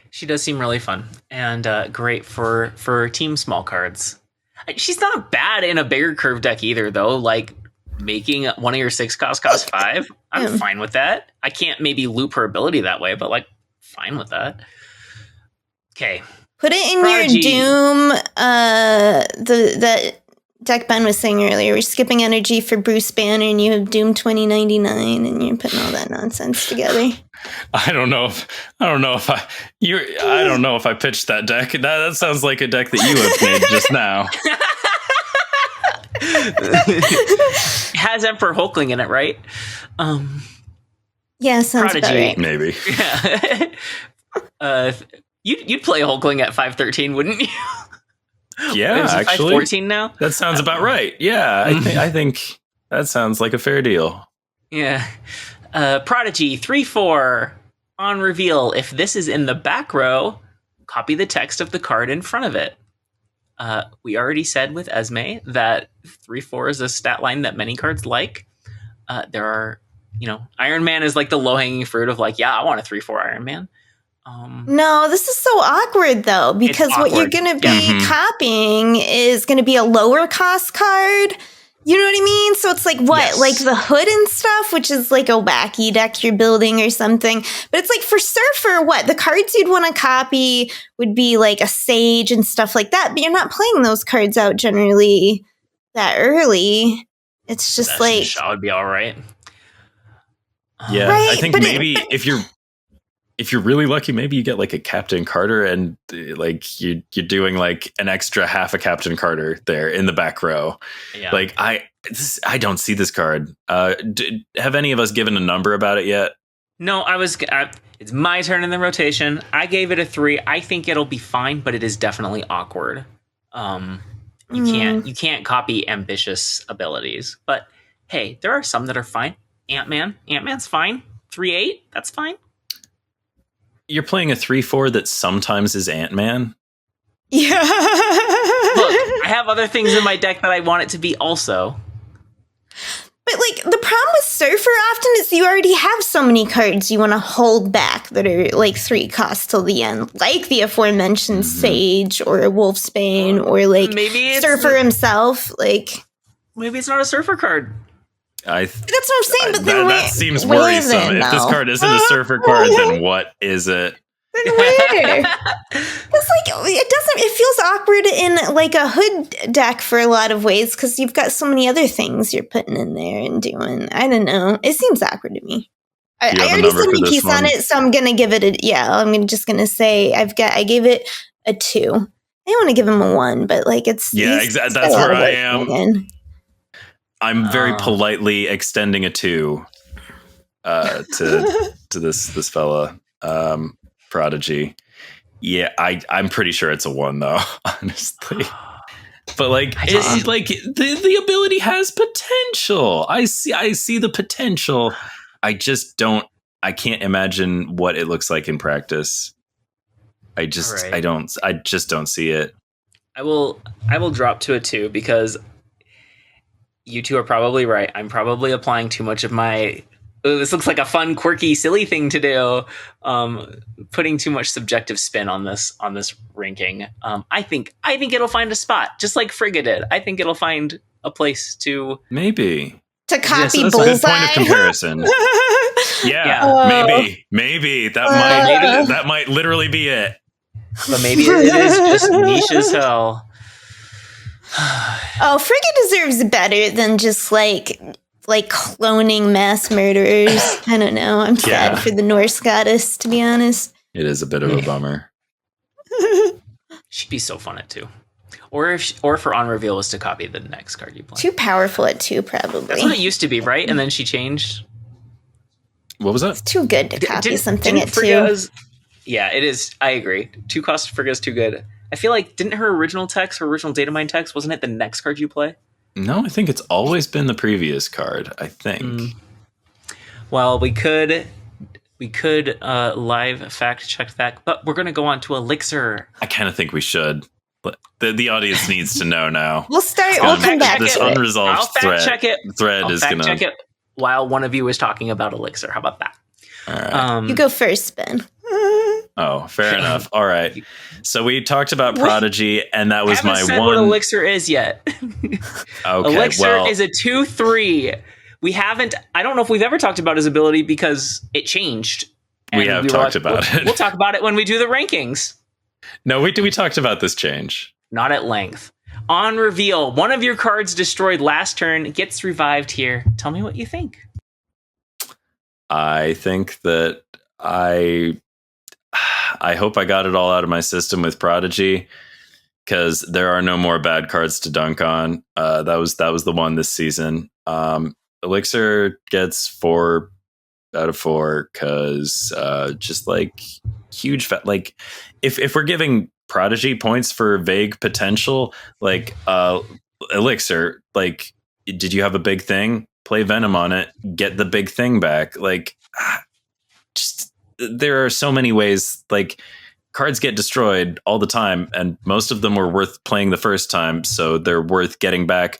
She does seem really fun and great for team small cards. She's not bad in a bigger curve deck either, though. Like making one of your 6 cost 5, I'm fine with that. I can't maybe loop her ability that way, but like fine with that. Okay, put it in Prodigy. your Doom. That deck Ben was saying earlier. We're skipping energy for Bruce Banner, and you have Doom 2099, and you're putting all that nonsense together. I don't know if I pitched that deck. That sounds like a deck that you have made just now. It has Emperor Hulkling in it, right? Yeah, sounds Prodigy. about right. Maybe. Yeah. You'd play Hulkling at 513, wouldn't you? Yeah, is it actually. 514 now? That sounds about right. Yeah, I think that sounds like a fair deal. Yeah. Prodigy 3/4 on reveal. If this is in the back row, copy the text of the card in front of it. We already said with Esme that 3/4 is a stat line that many cards like. There are, Iron Man is like the low-hanging fruit of like, yeah, I want a 3/4 Iron Man. No, this is so awkward though, because what you're going to be copying is going to be a lower cost card. You know what I mean? So it's like what? Yes. Like the hood and stuff, which is like a wacky deck you're building or something. But it's like for Surfer, what? The cards you'd want to copy would be like a Sage and stuff like that. But you're not playing those cards out generally that early. It's just like... Shot would be all right. Yeah, right, I think maybe if you're really lucky, maybe you get like a Captain Carter and like you're doing like an extra half a Captain Carter there in the back row. Yeah. Like I don't see this card. Have any of us given a number about it yet? No, it's my turn in the rotation. I gave it a 3. I think it'll be fine, but it is definitely awkward. You can't copy ambitious abilities, but hey, there are some that are fine. Ant-Man's fine. 3/8, that's fine. You're playing a 3/4 that sometimes is Ant-Man? Yeah. Look, I have other things in my deck that I want it to be also. But like the problem with Surfer often is you already have so many cards you want to hold back that are like 3 costs till the end, like the aforementioned Sage or Wolfsbane or like maybe Surfer himself. Like maybe it's not a Surfer card. That's what I'm saying. But that seems worrisome. If this card isn't a Surfer card, then what is it? Then where? It's like it feels awkward in like a hood deck for a lot of ways because you've got so many other things you're putting in there and doing. I don't know. It seems awkward to me. I already said my piece on it, so I'm gonna give it I'm just gonna say I gave it a 2. I don't want to give him a 1, but like exactly. That's where I am. Again. I'm very politely extending a 2 to this fella, Prodigy. Yeah, I'm pretty sure it's a 1 though, honestly. But like, it's like the ability has potential. I see the potential. I can't imagine what it looks like in practice. I just don't see it. I will drop to a 2 because you two are probably right. I'm probably applying too much of my this looks like a fun, quirky, silly thing to do. Putting too much subjective spin on this ranking. I think it'll find a spot, just like Frigga did. I think it'll find a place to maybe to copy that's Bullseye. A good point of comparison. Maybe that might literally be it. But maybe it is just niche as hell. Frigga deserves better than just like cloning mass murderers. I don't know. I'm sad for the Norse goddess, to be honest. It is a bit of a bummer. She'd be so fun at 2. Or for on reveal was to copy the next card you play. Too powerful at 2, probably. That's what it used to be, right? And then she changed. What was that? It's too good to copy something at 2. Yeah, it is. I agree. 2 cost Frigga is too good. I feel like, didn't her original datamined text, wasn't it the next card you play? No, I think it's always been the previous card, I think. Well, we could live fact check that, but we're going to go on to Elixir. I kind of think we should. But the audience needs to know now. We'll come back this to unresolved thread is going to... check it while one of you is talking about Elixir. How about that? All right. You go first, Ben. Oh, fair enough. All right. So we talked about Prodigy, and that was my said one. What Elixir is yet? Okay. Elixir is a 2/3. We haven't. I don't know if we've ever talked about his ability because it changed. We have talked about it. We'll talk about it when we do the rankings. No, we talked about this change. Not at length. On reveal, one of your cards destroyed last turn gets revived here. Tell me what you think. I think that I hope I got it all out of my system with Prodigy, because there are no more bad cards to dunk on. That was the one this season. Elixir gets 4 out of 4 because just like huge like if we're giving Prodigy points for vague potential, like Elixir, like, did you have a big thing? Play Venom on it, get the big thing back. Like, just there are so many ways. Like, cards get destroyed all the time, and most of them were worth playing the first time, so they're worth getting back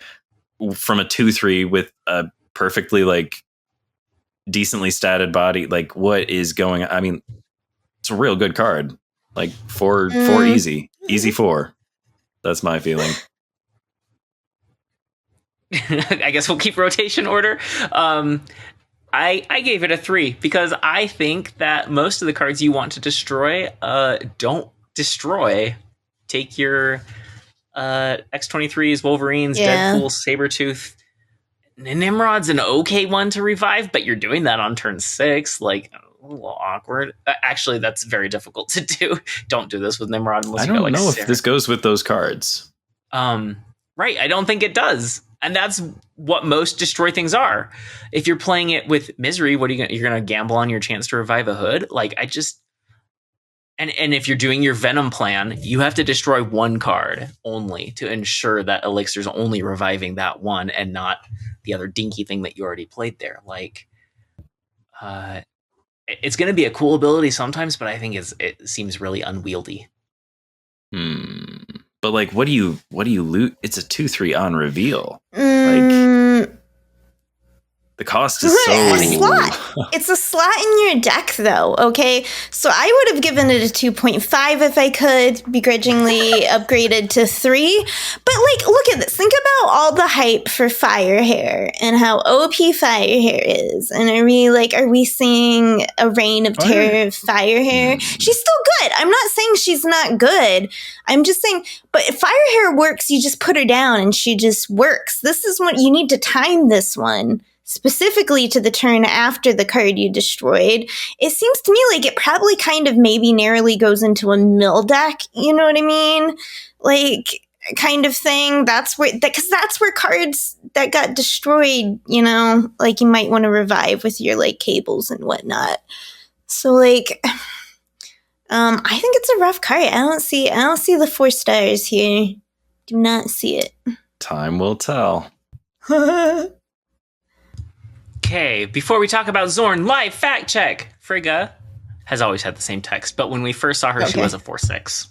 from a 2/3 with a perfectly like decently statted body. Like, what is going on? I mean, it's a real good card. Like four easy 4. That's my feeling. I guess we'll keep rotation order. I gave it a 3 because I think that most of the cards you want to destroy don't destroy. Take your X-23s, Wolverines, Deadpool, Sabretooth. Nimrod's an okay one to revive, but you're doing that on turn 6. Like, a little awkward. Actually, that's very difficult to do. Don't do this with Nimrod unless you go like I don't know Sarah. if this goes with those cards. Right, I don't think it does. And that's what most destroy things are. If you're playing it with Misery, what are you you're going to gamble on your chance to revive a Hood? Like, I just... And if you're doing your Venom plan, you have to destroy one card only to ensure that Elixir's only reviving that one and not the other dinky thing that you already played there. Like, it's going to be a cool ability sometimes, but I think it seems really unwieldy. But like, what do you loot? It's a 2/3 on reveal. Like, the cost is so... It's a slot in your deck, though, okay? So I would have given it a 2.5 if I could, begrudgingly upgraded to 3. But, like, look at this. Think about all the hype for Firehair and how OP Firehair is. And are we seeing a reign of terror of Firehair? She's still good. I'm not saying she's not good. I'm just saying, but if Firehair works, you just put her down and she just works. This is what you need to time this one specifically to the turn after the card you destroyed. It seems to me like it probably kind of maybe narrowly goes into a mill deck, you know what I mean? Like, kind of thing. Because that's where cards that got destroyed, you know, like you might want to revive with your like cables and whatnot. So like, I think it's a rough card. I don't see the 4 stars here. Do not see it. Time will tell. Okay, before we talk about Zorn, live fact check. Frigga has always had the same text, but when we first saw her, she was a 4/6.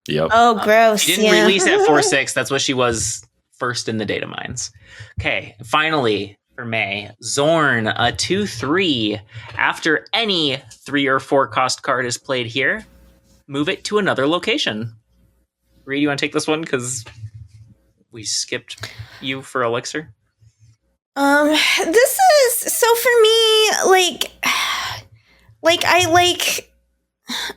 Yep. Oh, gross. She didn't release at 4/6. That's what she was first in the data mines. Okay, finally, for May, Zorn, a 2/3. After any 3 or 4 cost card is played here, move it to another location. Reed, you want to take this one? Because we skipped you for Elixir. This is, so for me,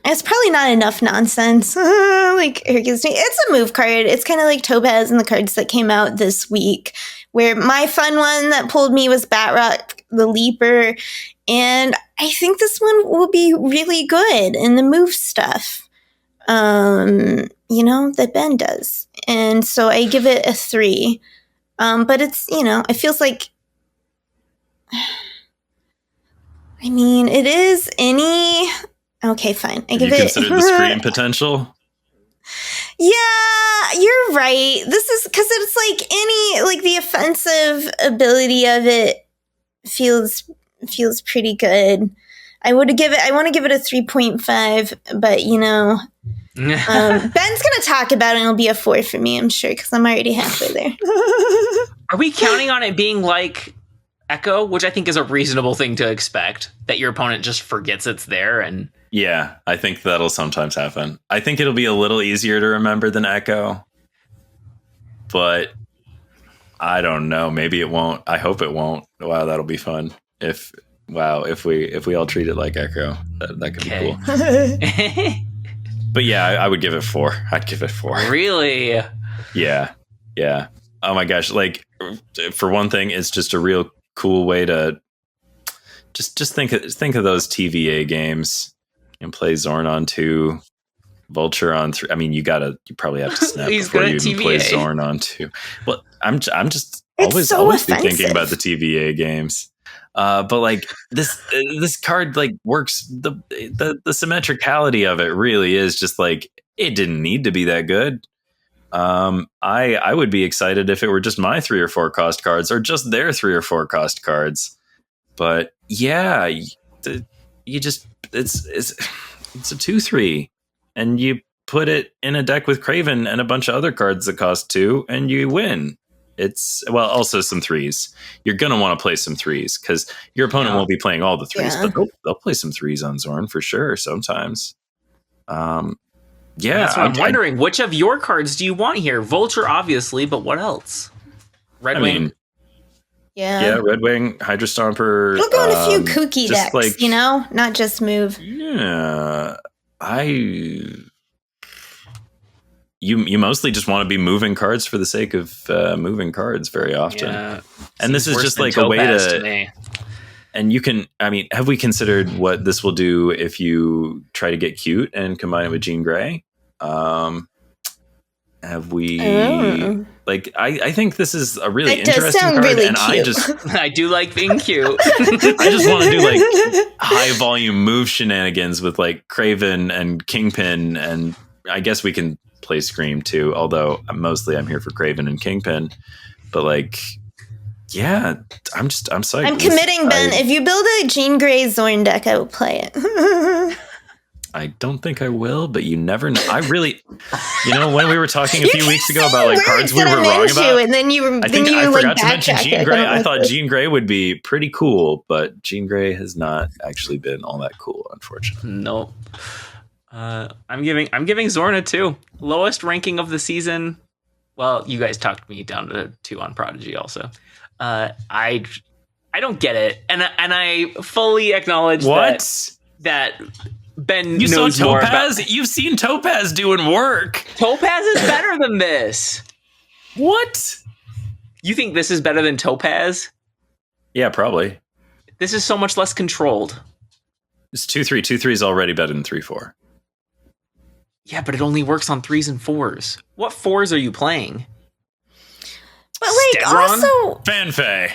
it's probably not enough nonsense. It's a move card. It's kind of like Topaz and the cards that came out this week, where my fun one that pulled me was Batroc, the Leaper, and I think this one will be really good in the move stuff, that Ben does. And so I give it a 3. But it's, it feels like, I mean, it is any... Okay, fine. I give it... You consider the screen potential? Yeah, you're right. This is... Because it's like the offensive ability of it feels pretty good. I want to give it a 3.5, but, Ben's going to talk about it and it'll be a 4 for me, I'm sure, because I'm already halfway there. Are we counting on it being like Echo, which I think is a reasonable thing to expect, that your opponent just forgets it's there? And yeah, I think that'll sometimes happen. I think it'll be a little easier to remember than Echo, but I don't know. Maybe it won't. I hope it won't. Wow, that'll be fun. If we all treat it like Echo, that could be cool. But yeah, I would give it 4. I'd give it 4. Really? Yeah. Oh my gosh! Like, for one thing, it's just a real cool way to just think of those TVA games and play Zorn on 2, Vulture on 3. I mean, you probably have to snap before you even play Zorn on 2. Well, I'm just always be thinking about the TVA games. But like this card like works. The symmetricality of it really is just like, it didn't need to be that good. I would be excited if it were just my 3 or 4 cost cards or just their 3 or 4 cost cards. But yeah, it's It's a 2/3, and you put it in a deck with Craven and a bunch of other cards that cost 2, and you win. It's also some 3s. You're gonna want to play some 3s because your opponent won't be playing all the 3s, but they'll play some 3s on Zorn for sure sometimes. That's what I'm wondering. Which of your cards do you want here? Vulture, obviously, but what else? Red Wing. Yeah, Red Wing, Hydra Stomper. We'll go in a few kooky decks, like, not just move. Yeah, You mostly just want to be moving cards for the sake of moving cards very often. Yeah, and this is just like a way to and you can, have we considered what this will do if you try to get cute and combine it with Jean Grey? Have we I think this is a really interesting card, really and cute. I do like being cute. I just want to do like high volume move shenanigans with like Craven and Kingpin, and I guess we can play Scream too, although mostly I'm here for Craven and Kingpin. But like, yeah, I'm psyched. I'm committing, Ben. If you build a Jean Grey Zorn deck, I will play it. I don't think I will, but you never know. I really, when we were talking a few weeks ago about like cards we were wrong about, and then you I forgot to mention Jean Grey. I thought Jean Grey would be pretty cool, but Jean Grey has not actually been all that cool, unfortunately. Nope. I'm giving Zorn a 2. Lowest ranking of the season. Well, you guys talked me down to 2 on Prodigy also. I don't get it, and I fully acknowledge that Ben you knows saw more Topaz? about. You've seen Topaz doing work. Topaz is better than this. What? You think this is better than Topaz? Yeah, probably. This is so much less controlled. It's 2/3. 2/3 is already better than 3/4. Yeah, but it only works on 3s and 4s. What 4s are you playing? But like Stegron? Also Fanfei.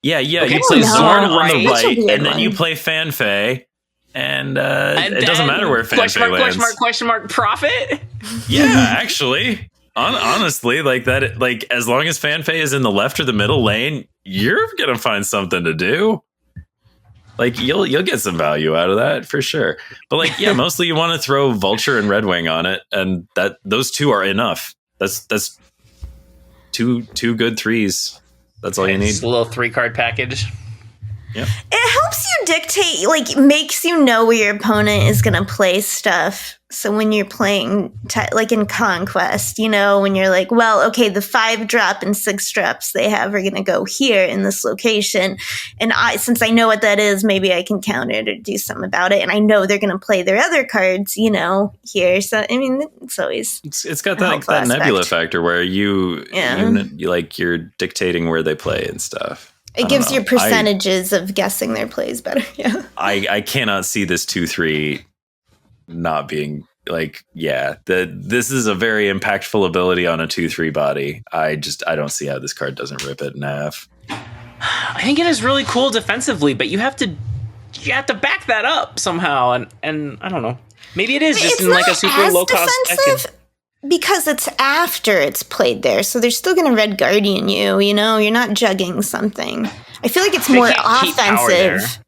Yeah, Okay, you play Zorn on right. the right, and then one. you play Fanfei, and it doesn't matter where Fanfei lands. Question mark, Profit? Yeah, actually. Honestly, like that, like as long as Fanfei is in the left or the middle lane, you're gonna find something to do. Like you'll get some value out of that for sure. But like, yeah, mostly you want to throw Vulture and Red Wing on it, and those 2 are enough. That's two good 3s. That's all you need. It's a little 3-card package. Yep. It helps you dictate, like, makes you know where your opponent is going to play stuff. So when you're playing, like in Conquest, when you're like, well, okay, the 5-drop and 6-drops they have are going to go here in this location. And since I know what that is, maybe I can counter it or do something about it. And I know they're going to play their other cards, here. So, it's always... It's got that nebula factor where you you're dictating where they play and stuff. It gives you percentages of guessing their plays better. Yeah. I cannot see this 2/3 not being like, this is a very impactful ability on a 2/3 body. I don't see how this card doesn't rip it in half. I think it is really cool defensively, but you have to back that up somehow, and I don't know. Maybe it is just in like a super low cost deck. Because it's after it's played there, so they're still going to Red Guardian you, You're not jugging something. I feel like it's more offensive.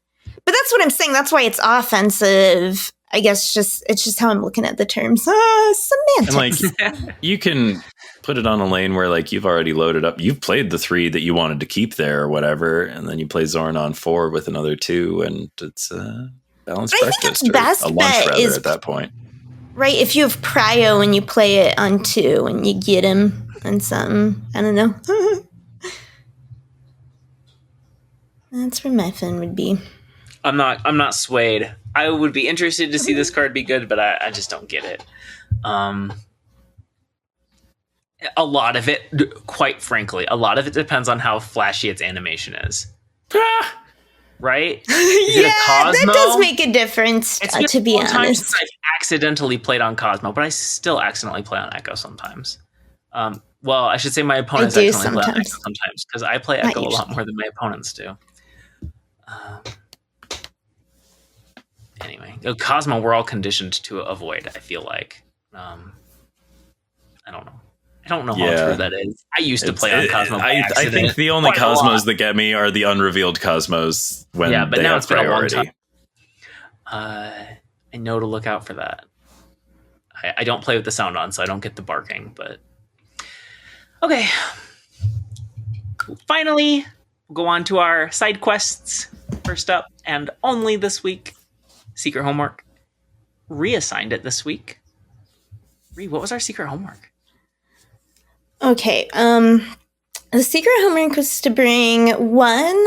But that's what I'm saying. That's why it's offensive. I guess it's just how I'm looking at the terms. Semantics. And like, you can put it on a lane where like you've already loaded up. You've played the 3 that you wanted to keep there or whatever, and then you play Zorn on 4 with another 2, and it's balanced breakfast. I think its best a lunch bet rather is at that point. Right, if you have Prio and you play it on 2 and you get him on something, I don't know. That's where my fun would be. I'm not swayed. I would be interested to see this card be good, but I just don't get it. A lot of it, quite frankly, depends on how flashy its animation is. Right? Is it a Cosmo? That does make a difference, to be honest. I've accidentally played on Cosmo, but I still accidentally play on Echo sometimes. Well, I should say my opponents accidentally play on Echo sometimes, because I play Echo a lot more than my opponents do. Anyway, Cosmo we're all conditioned to avoid, I feel like. I don't know. I don't know how true that is. I used to play on Cosmo. I think the only Cosmos that get me are the unrevealed Cosmos when but they now have it's been a long priority. time. I know to look out for that. I don't play with the sound on, so I don't get the barking, but okay. Finally, we'll go on to our side quests. First up, and only this week, secret homework. Reassigned it this week. Ree, what was our secret homework? Okay, the secret homework was to bring one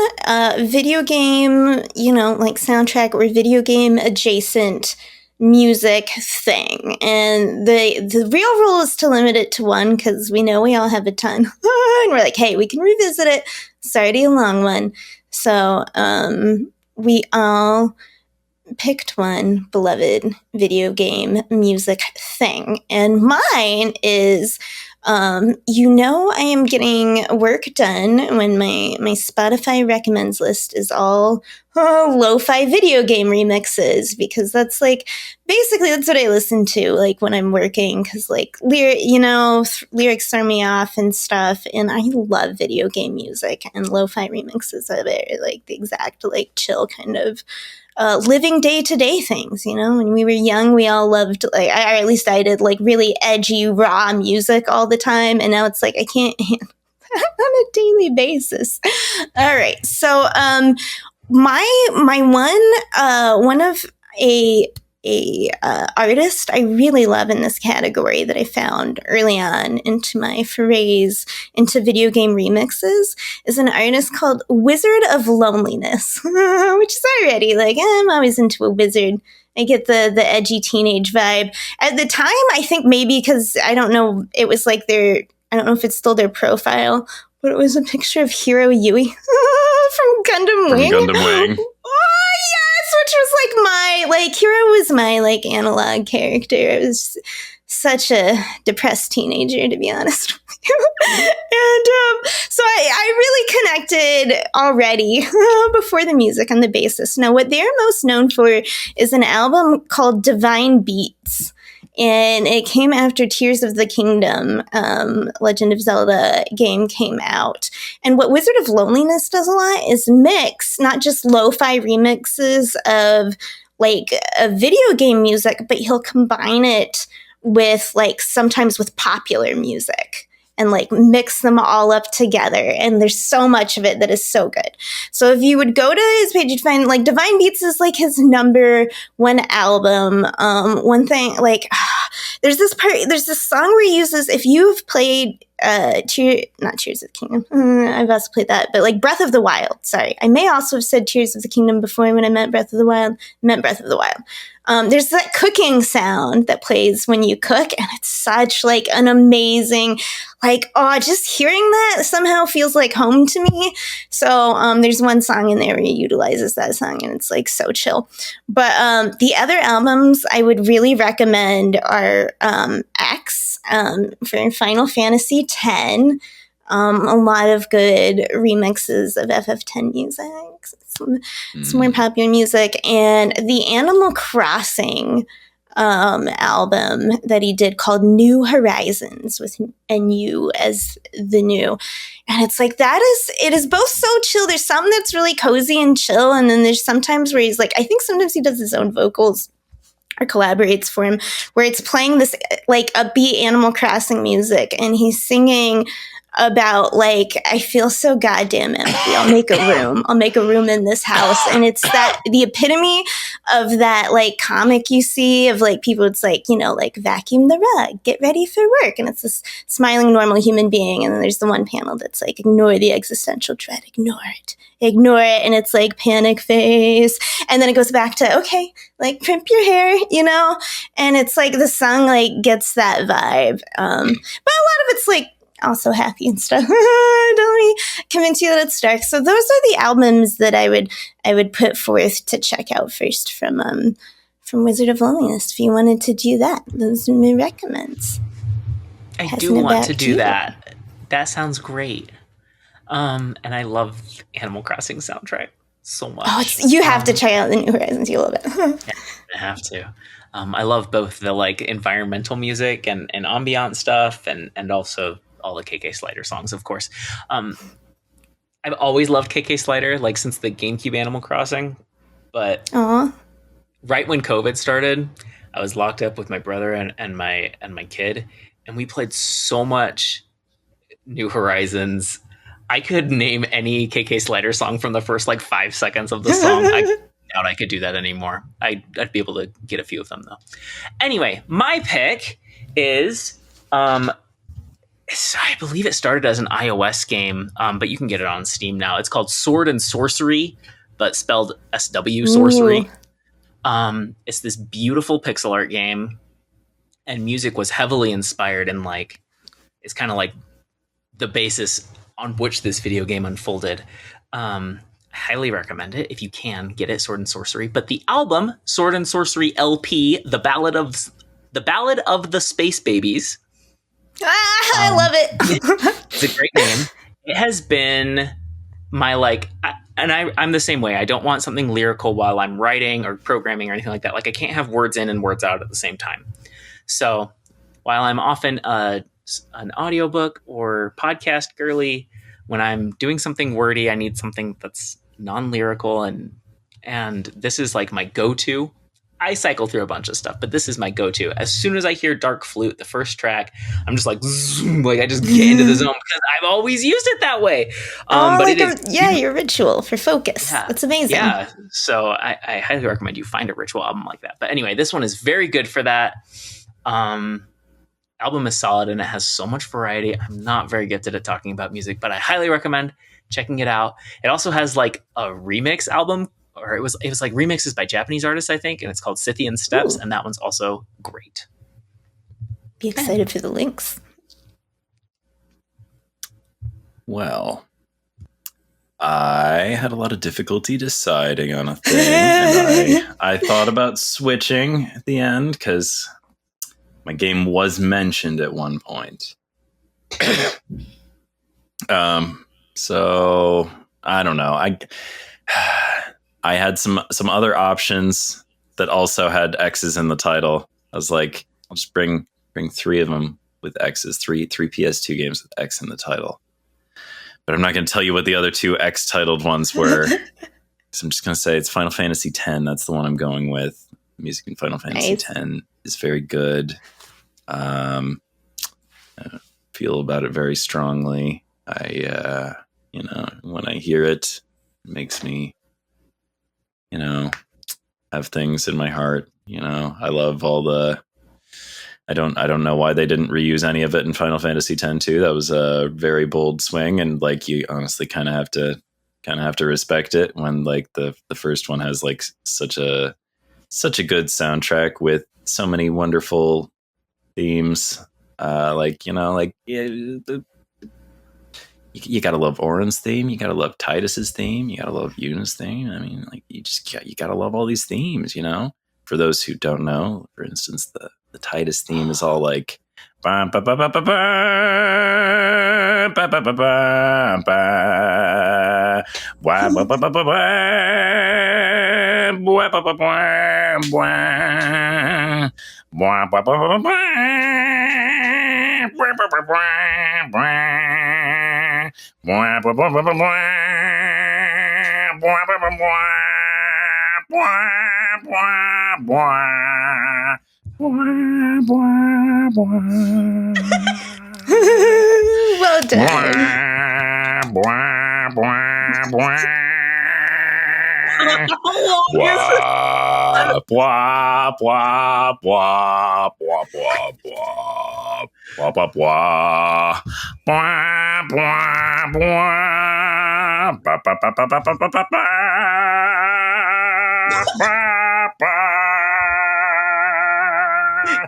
video game, like soundtrack or video game adjacent music thing. And the real rule is to limit it to one because we know we all have a ton. And we're like, hey, we can revisit it. It's already a long one. So we all picked one beloved video game music thing. And mine is... I am getting work done when my Spotify recommends list is all lo-fi video game remixes, because that's basically that's what I listen to when I'm working, because lyrics throw me off and stuff, and I love video game music, and lo-fi remixes of it are the exact chill kind of living day-to-day things. When we were young, we all loved, or at least I did, really edgy, raw music all the time. And now it's I can't handle that on a daily basis. All right. So my one of a artist I really love in this category that I found early on into my forays into video game remixes is an artist called Wizard of Loneliness, which is already I'm always into a wizard. I get the edgy teenage vibe. At the time, I think maybe because I don't know, it was I don't know if it's still their profile, but it was a picture of Hiro Yui from Gundam Wing. Oh, yes, which was Hiro was my analog character. It was such a depressed teenager, to be honest with you. And so I really connected already before the music on the basis. Now, what they're most known for is an album called Divine Beats. And it came after Tears of the Kingdom, Legend of Zelda game came out. And what Wizard of Loneliness does a lot is mix not just lo-fi remixes of a video game music, but he'll combine it with sometimes with popular music and mix them all up together. And there's so much of it that is so good. So if you would go to his page, you'd find Divine Beats is his number one album. One thing, there's this song where he uses, if you've played not Tears of the Kingdom, I've also played that, but Breath of the Wild. Sorry, I may also have said Tears of the Kingdom before when I meant Breath of the Wild. I meant Breath of the Wild. There's that cooking sound that plays when you cook, and it's such an amazing, just hearing that somehow feels like home to me. So there's one song in there where he utilizes that song, and it's so chill. But the other albums I would really recommend are X for Final Fantasy X. A lot of good remixes of FF10 music, some more popular music, and the Animal Crossing album that he did called New Horizons with NU as the new. And it's it is both so chill. There's some that's really cozy and chill, and then there's sometimes where he's I think sometimes he does his own vocals or collaborates for him, where it's playing this upbeat Animal Crossing music, and he's singing about I feel so goddamn empty. I'll make a room in this house. And it's the epitome of that comic you see of people, it's vacuum the rug, get ready for work. And it's this smiling normal human being. And then there's the one panel that's ignore the existential dread, ignore it. And it's panic face. And then it goes back to, okay, crimp your hair, and it's the song gets that vibe. But a lot of it's also happy and stuff. Don't me convince you that it's dark. So those are the albums that I would put forth to check out first from Wizard of Loneliness. If you wanted to do that, those are my recommends. I do want to do that. That sounds great. And I love Animal Crossing soundtrack so much. Oh, you have to check out the New Horizons. You love it. Yeah, I have to. I love both the environmental music and ambient stuff, and also all the KK Slider songs, of course. I've always loved KK Slider, since the GameCube Animal Crossing, but Aww. right when COVID started, I was locked up with my brother and my kid, and we played so much New Horizons. I could name any KK Slider song from the first like 5 seconds of the song. I doubt I could do that anymore. I'd be able to get a few of them though. Anyway, my pick is I believe it started as an iOS game, but you can get it on Steam now. It's called Sword and Sorcery, but spelled SW Sorcery. It's this beautiful pixel art game, and music was heavily inspired in like, it's kind of like the basis on which this video game unfolded. Highly recommend it if you can get it, Sword and Sorcery. But the album, Sword and Sorcery LP, the Ballad of the Space Babies. I love it. It's a great name. It has been my like, I'm the same way. I don't want something lyrical while I'm writing or programming or anything like that. Like I can't have words in and words out at the same time. So while I'm often an audiobook or podcast girly, when I'm doing something wordy, I need something that's non-lyrical, and this is like my go-to. I cycle through a bunch of stuff, but this is my go-to. As soon as I hear Dark Flute, the first track, I'm just like, zoom, like I just get into the zone because I've always used it that way. But like it is, your ritual for focus. Yeah, that's amazing. Yeah, so I highly recommend you find a ritual album like that. But anyway, this one is very good for that. Album is solid and it has so much variety. I'm not very gifted at talking about music, but I highly recommend checking it out. It also has like a remix album, or it was like remixes by Japanese artists, I think, and it's called Scythian Steps. Ooh. And that one's also great. Be excited for the links. Well, I had a lot of difficulty deciding on a thing, and I thought about switching at the end because my game was mentioned at one point. So I don't know. I had some other options that also had X's in the title. I was like, I'll just bring 3 of them with X's, three PS2 games with X in the title. But I'm not going to tell you what the other 2 X titled ones were. So I'm just going to say it's Final Fantasy X. That's the one I'm going with. Music in Final Fantasy X is very good. I feel about it very strongly. When I hear it, it makes me, have things in my heart. I love all the. I don't know why they didn't reuse any of it in Final Fantasy X too. That was a very bold swing, and like you honestly kind of have to respect it when like the first one has like such a good soundtrack with so many wonderful themes. You gotta love Auron's theme, you gotta love Titus's theme, you gotta love Yuna's theme. I mean, like you gotta love all these themes, For those who don't know, for instance, the Titus theme is all like Well done.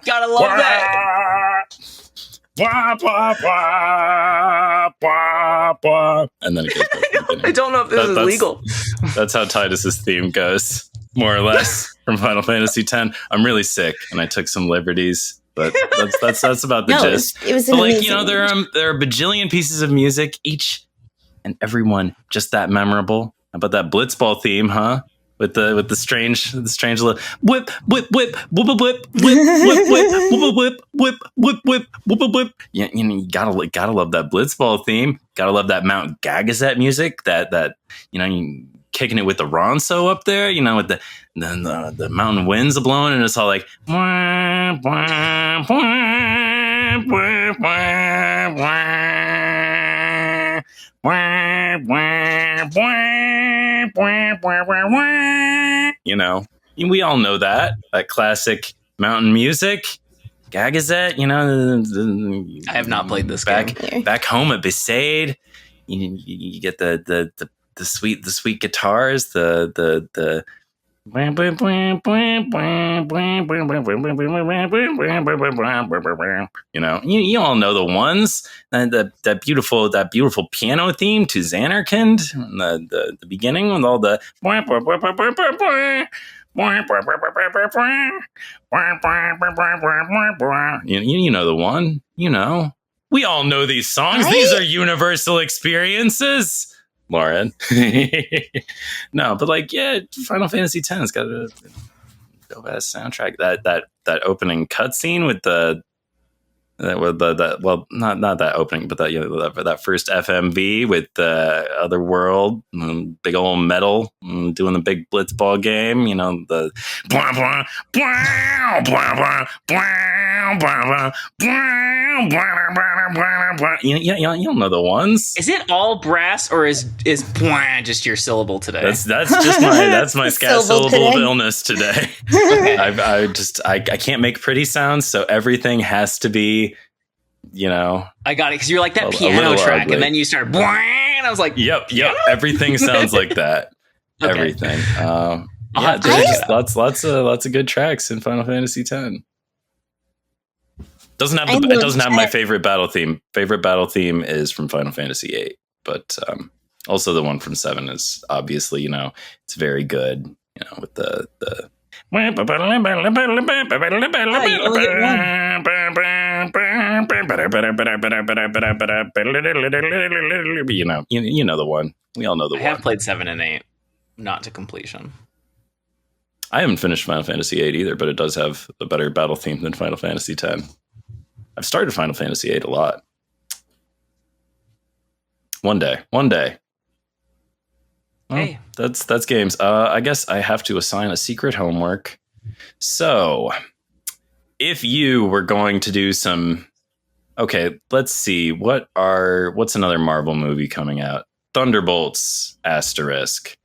Gotta love that. And then it goes back to the I don't know if this is legal. That's how Titus's theme goes, more or less, from Final Fantasy X. I'm really sick, and I took some liberties, but that's about the gist. It was but like, there are a bajillion pieces of music, each and every one just that memorable. How about that Blitzball theme, huh? With the strange little whip whip whip whip whip whip whip whip whip whip whip whip whip whip. Yeah, you gotta love that Blitzball theme. Gotta love that Mount Gagazet music. That you kicking it with the Ronso up there, you know, with the mountain winds blowing, and it's all like, wah, wah, wah, wah, wah, wah, wah, wah, wah, wah, wah. You know, we all know that classic mountain music. Gagazette, you know. I have not played this game. game. Back home at Besaid, you get the sweet guitars, the you know, you all know the ones. That beautiful piano theme to Xanarkand, the beginning with all the you know the one. You know, we all know these songs. These are universal experiences. Lauren. No, but like, yeah, Final Fantasy X's got a dope-ass soundtrack. That opening cutscene with well, not that opening, but that first FMV with the Otherworld, big old metal, doing the big blitzball game. You know, the blah blah blah blah blah blah blah blah blah. You know the ones. Is it all brass, or is blah just your syllable today? That's just my scat syllable illness today. Okay. I can't make pretty sounds, so everything has to be, you know. I got it, because you're like that piano track, ugly. And then you start blah, and I was like, yep. Everything sounds like that. Okay. Everything. Yeah, there's lots of good tracks in Final Fantasy X. It doesn't have my favorite battle theme. Favorite battle theme is from Final Fantasy VIII, but also the one from 7 is obviously, you know, it's very good. You know, with the you know the one. We all know the one. I have played 7 and 8, not to completion. I haven't finished Final Fantasy VIII either, but it does have a better battle theme than Final Fantasy X. I've started Final Fantasy VIII a lot. One day. Well, hey, that's games. I guess I have to assign a secret homework. So, if you were going to do some, okay, let's see. What's another Marvel movie coming out? Thunderbolts asterisk.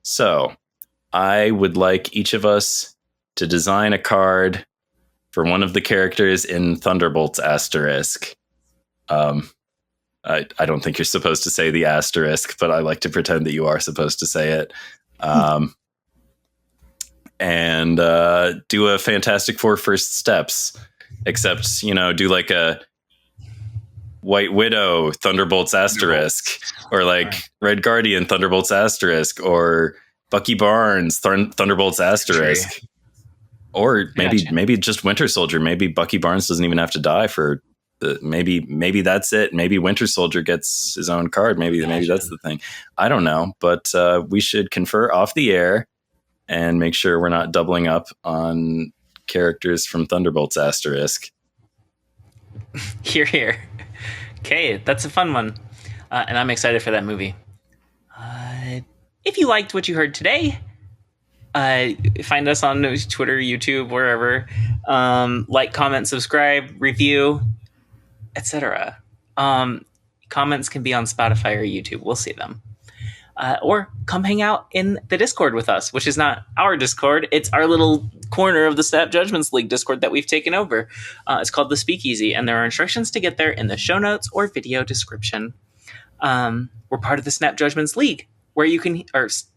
So, I would like each of us to design a card for one of the characters in Thunderbolts asterisk. I don't think you're supposed to say the asterisk, but I like to pretend that you are supposed to say it. And do a Fantastic Four first steps, except, you know, do like a White Widow Thunderbolts asterisk, or like Red Guardian Thunderbolts asterisk, or Bucky Barnes Thunderbolts asterisk. Or maybe just Winter Soldier. Maybe Bucky Barnes doesn't even have to die for maybe that's it. Maybe Winter Soldier gets his own card. Maybe that's the thing. I don't know, but we should confer off the air and make sure we're not doubling up on characters from Thunderbolts asterisk. Here. Okay, that's a fun one, and I'm excited for that movie. If you liked what you heard today, find us on Twitter, YouTube, wherever. Like, comment, subscribe, review, etc. Comments can be on Spotify or YouTube. We'll see them. Or come hang out in the Discord with us, which is not our Discord. It's our little corner of the Snap Judgments League Discord that we've taken over. It's called the Speakeasy, and there are instructions to get there in the show notes or video description. We're part of the Snap Judgments League, or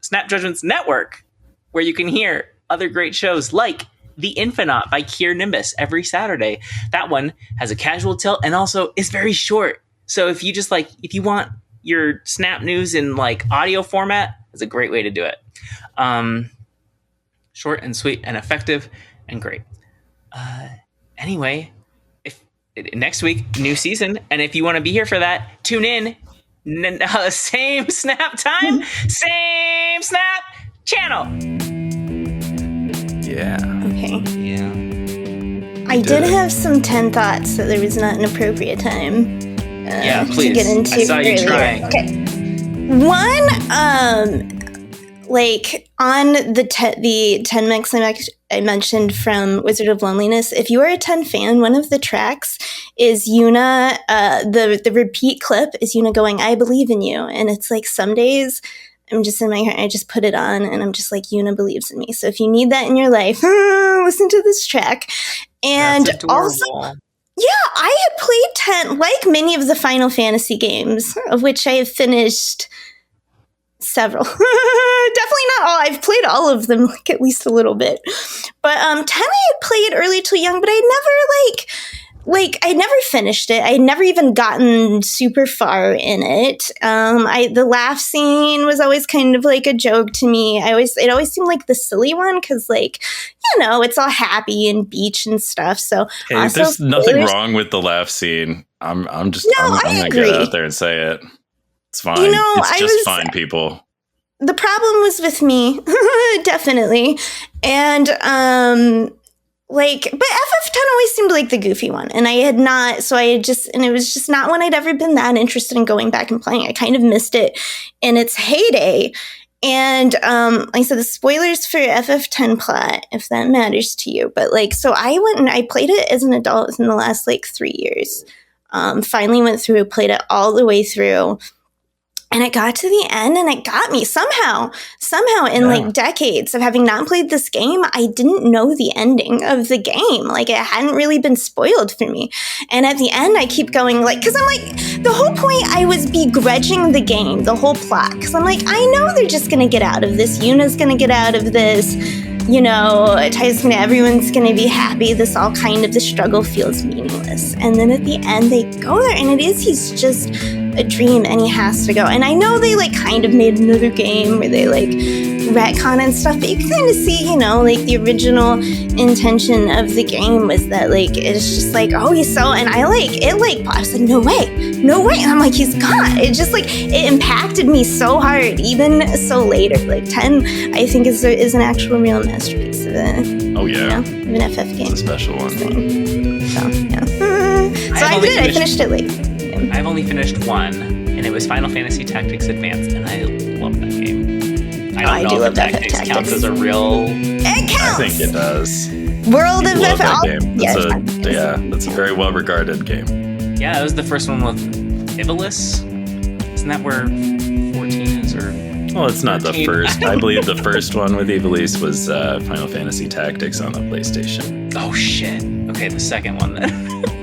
Snap Judgments Network, where you can hear other great shows like The InfiNOT by Kier Nimbus every Saturday. That one has a casual tilt and also is very short. So if you want your Snap news in like audio format, it's a great way to do it. Short and sweet and effective and great. Anyway, next week, new season. And if you want to be here for that, tune in. Same Snap time, same Snap channel. Yeah. Okay. Yeah. I did have some 10 thoughts that there was not an appropriate time please. to get into. I saw you trying. Okay. One, like on the 10 mix I mentioned from Wizard of Loneliness, if you are a 10 fan, one of the tracks is Yuna, the repeat clip is Yuna going, "I believe in you." And it's like some days I'm just in my heart, I just put it on and I'm just like, Yuna believes in me. So if you need that in your life, listen to this track. And also, yeah, I had played 10, like many of the Final Fantasy games, of which I have finished several. Definitely not all. I've played all of them, like at least a little bit. But 10 I had played early to young, but I never I never finished it. I had never even gotten super far in it. The laugh scene was always kind of like a joke to me. It always seemed like the silly one because, like, you know, it's all happy and beach and stuff. So hey, there's nothing wrong with the laugh scene. I'm gonna get out there and say it. It's fine. You know, it's just fine, people. The problem was with me, definitely, and but FF10 always seemed like the goofy one, and I had not, and it was just not one I'd ever been that interested in going back and playing. I kind of missed it in its heyday. And like I said, the spoilers for FF10 plot, if that matters to you. But like, so I went and I played it as an adult within the last like 3 years. Finally went through, played it all the way through. And it got to the end and it got me somehow in like decades of having not played this game, I didn't know the ending of the game. Like it hadn't really been spoiled for me. And at the end, I keep going like, cause I'm like, the whole point I was begrudging the game, the whole plot. Cause I'm like, I know they're just going to get out of this. Yuna's going to get out of this. You know, everyone's going to be happy. The struggle feels meaningless. And then at the end, they go there and he's just a dream and he has to go. And I know they like kind of made another game where they like retcon and stuff, but you can kind of see, you know, like the original intention of the game was that like, it's just like, oh, he's so, and I was like, no way. And I'm like, he's gone. It just like, it impacted me so hard, even so later. Like 10, I think is an actual real masterpiece of an FF game. It's a special one. So, yeah. So I did. I finished it late. I've only finished one, and it was Final Fantasy Tactics Advance, and I love that game. I don't know if Tactics counts as a real... It counts! I think it does. World of FF. That game. That's a very well-regarded game. Yeah, it was the first one with Ivalice. Isn't that where 14 is, or... Well, it's not 13? The first. I believe the first one with Ivalice was Final Fantasy Tactics on the PlayStation. Oh, shit. Okay, the second one then.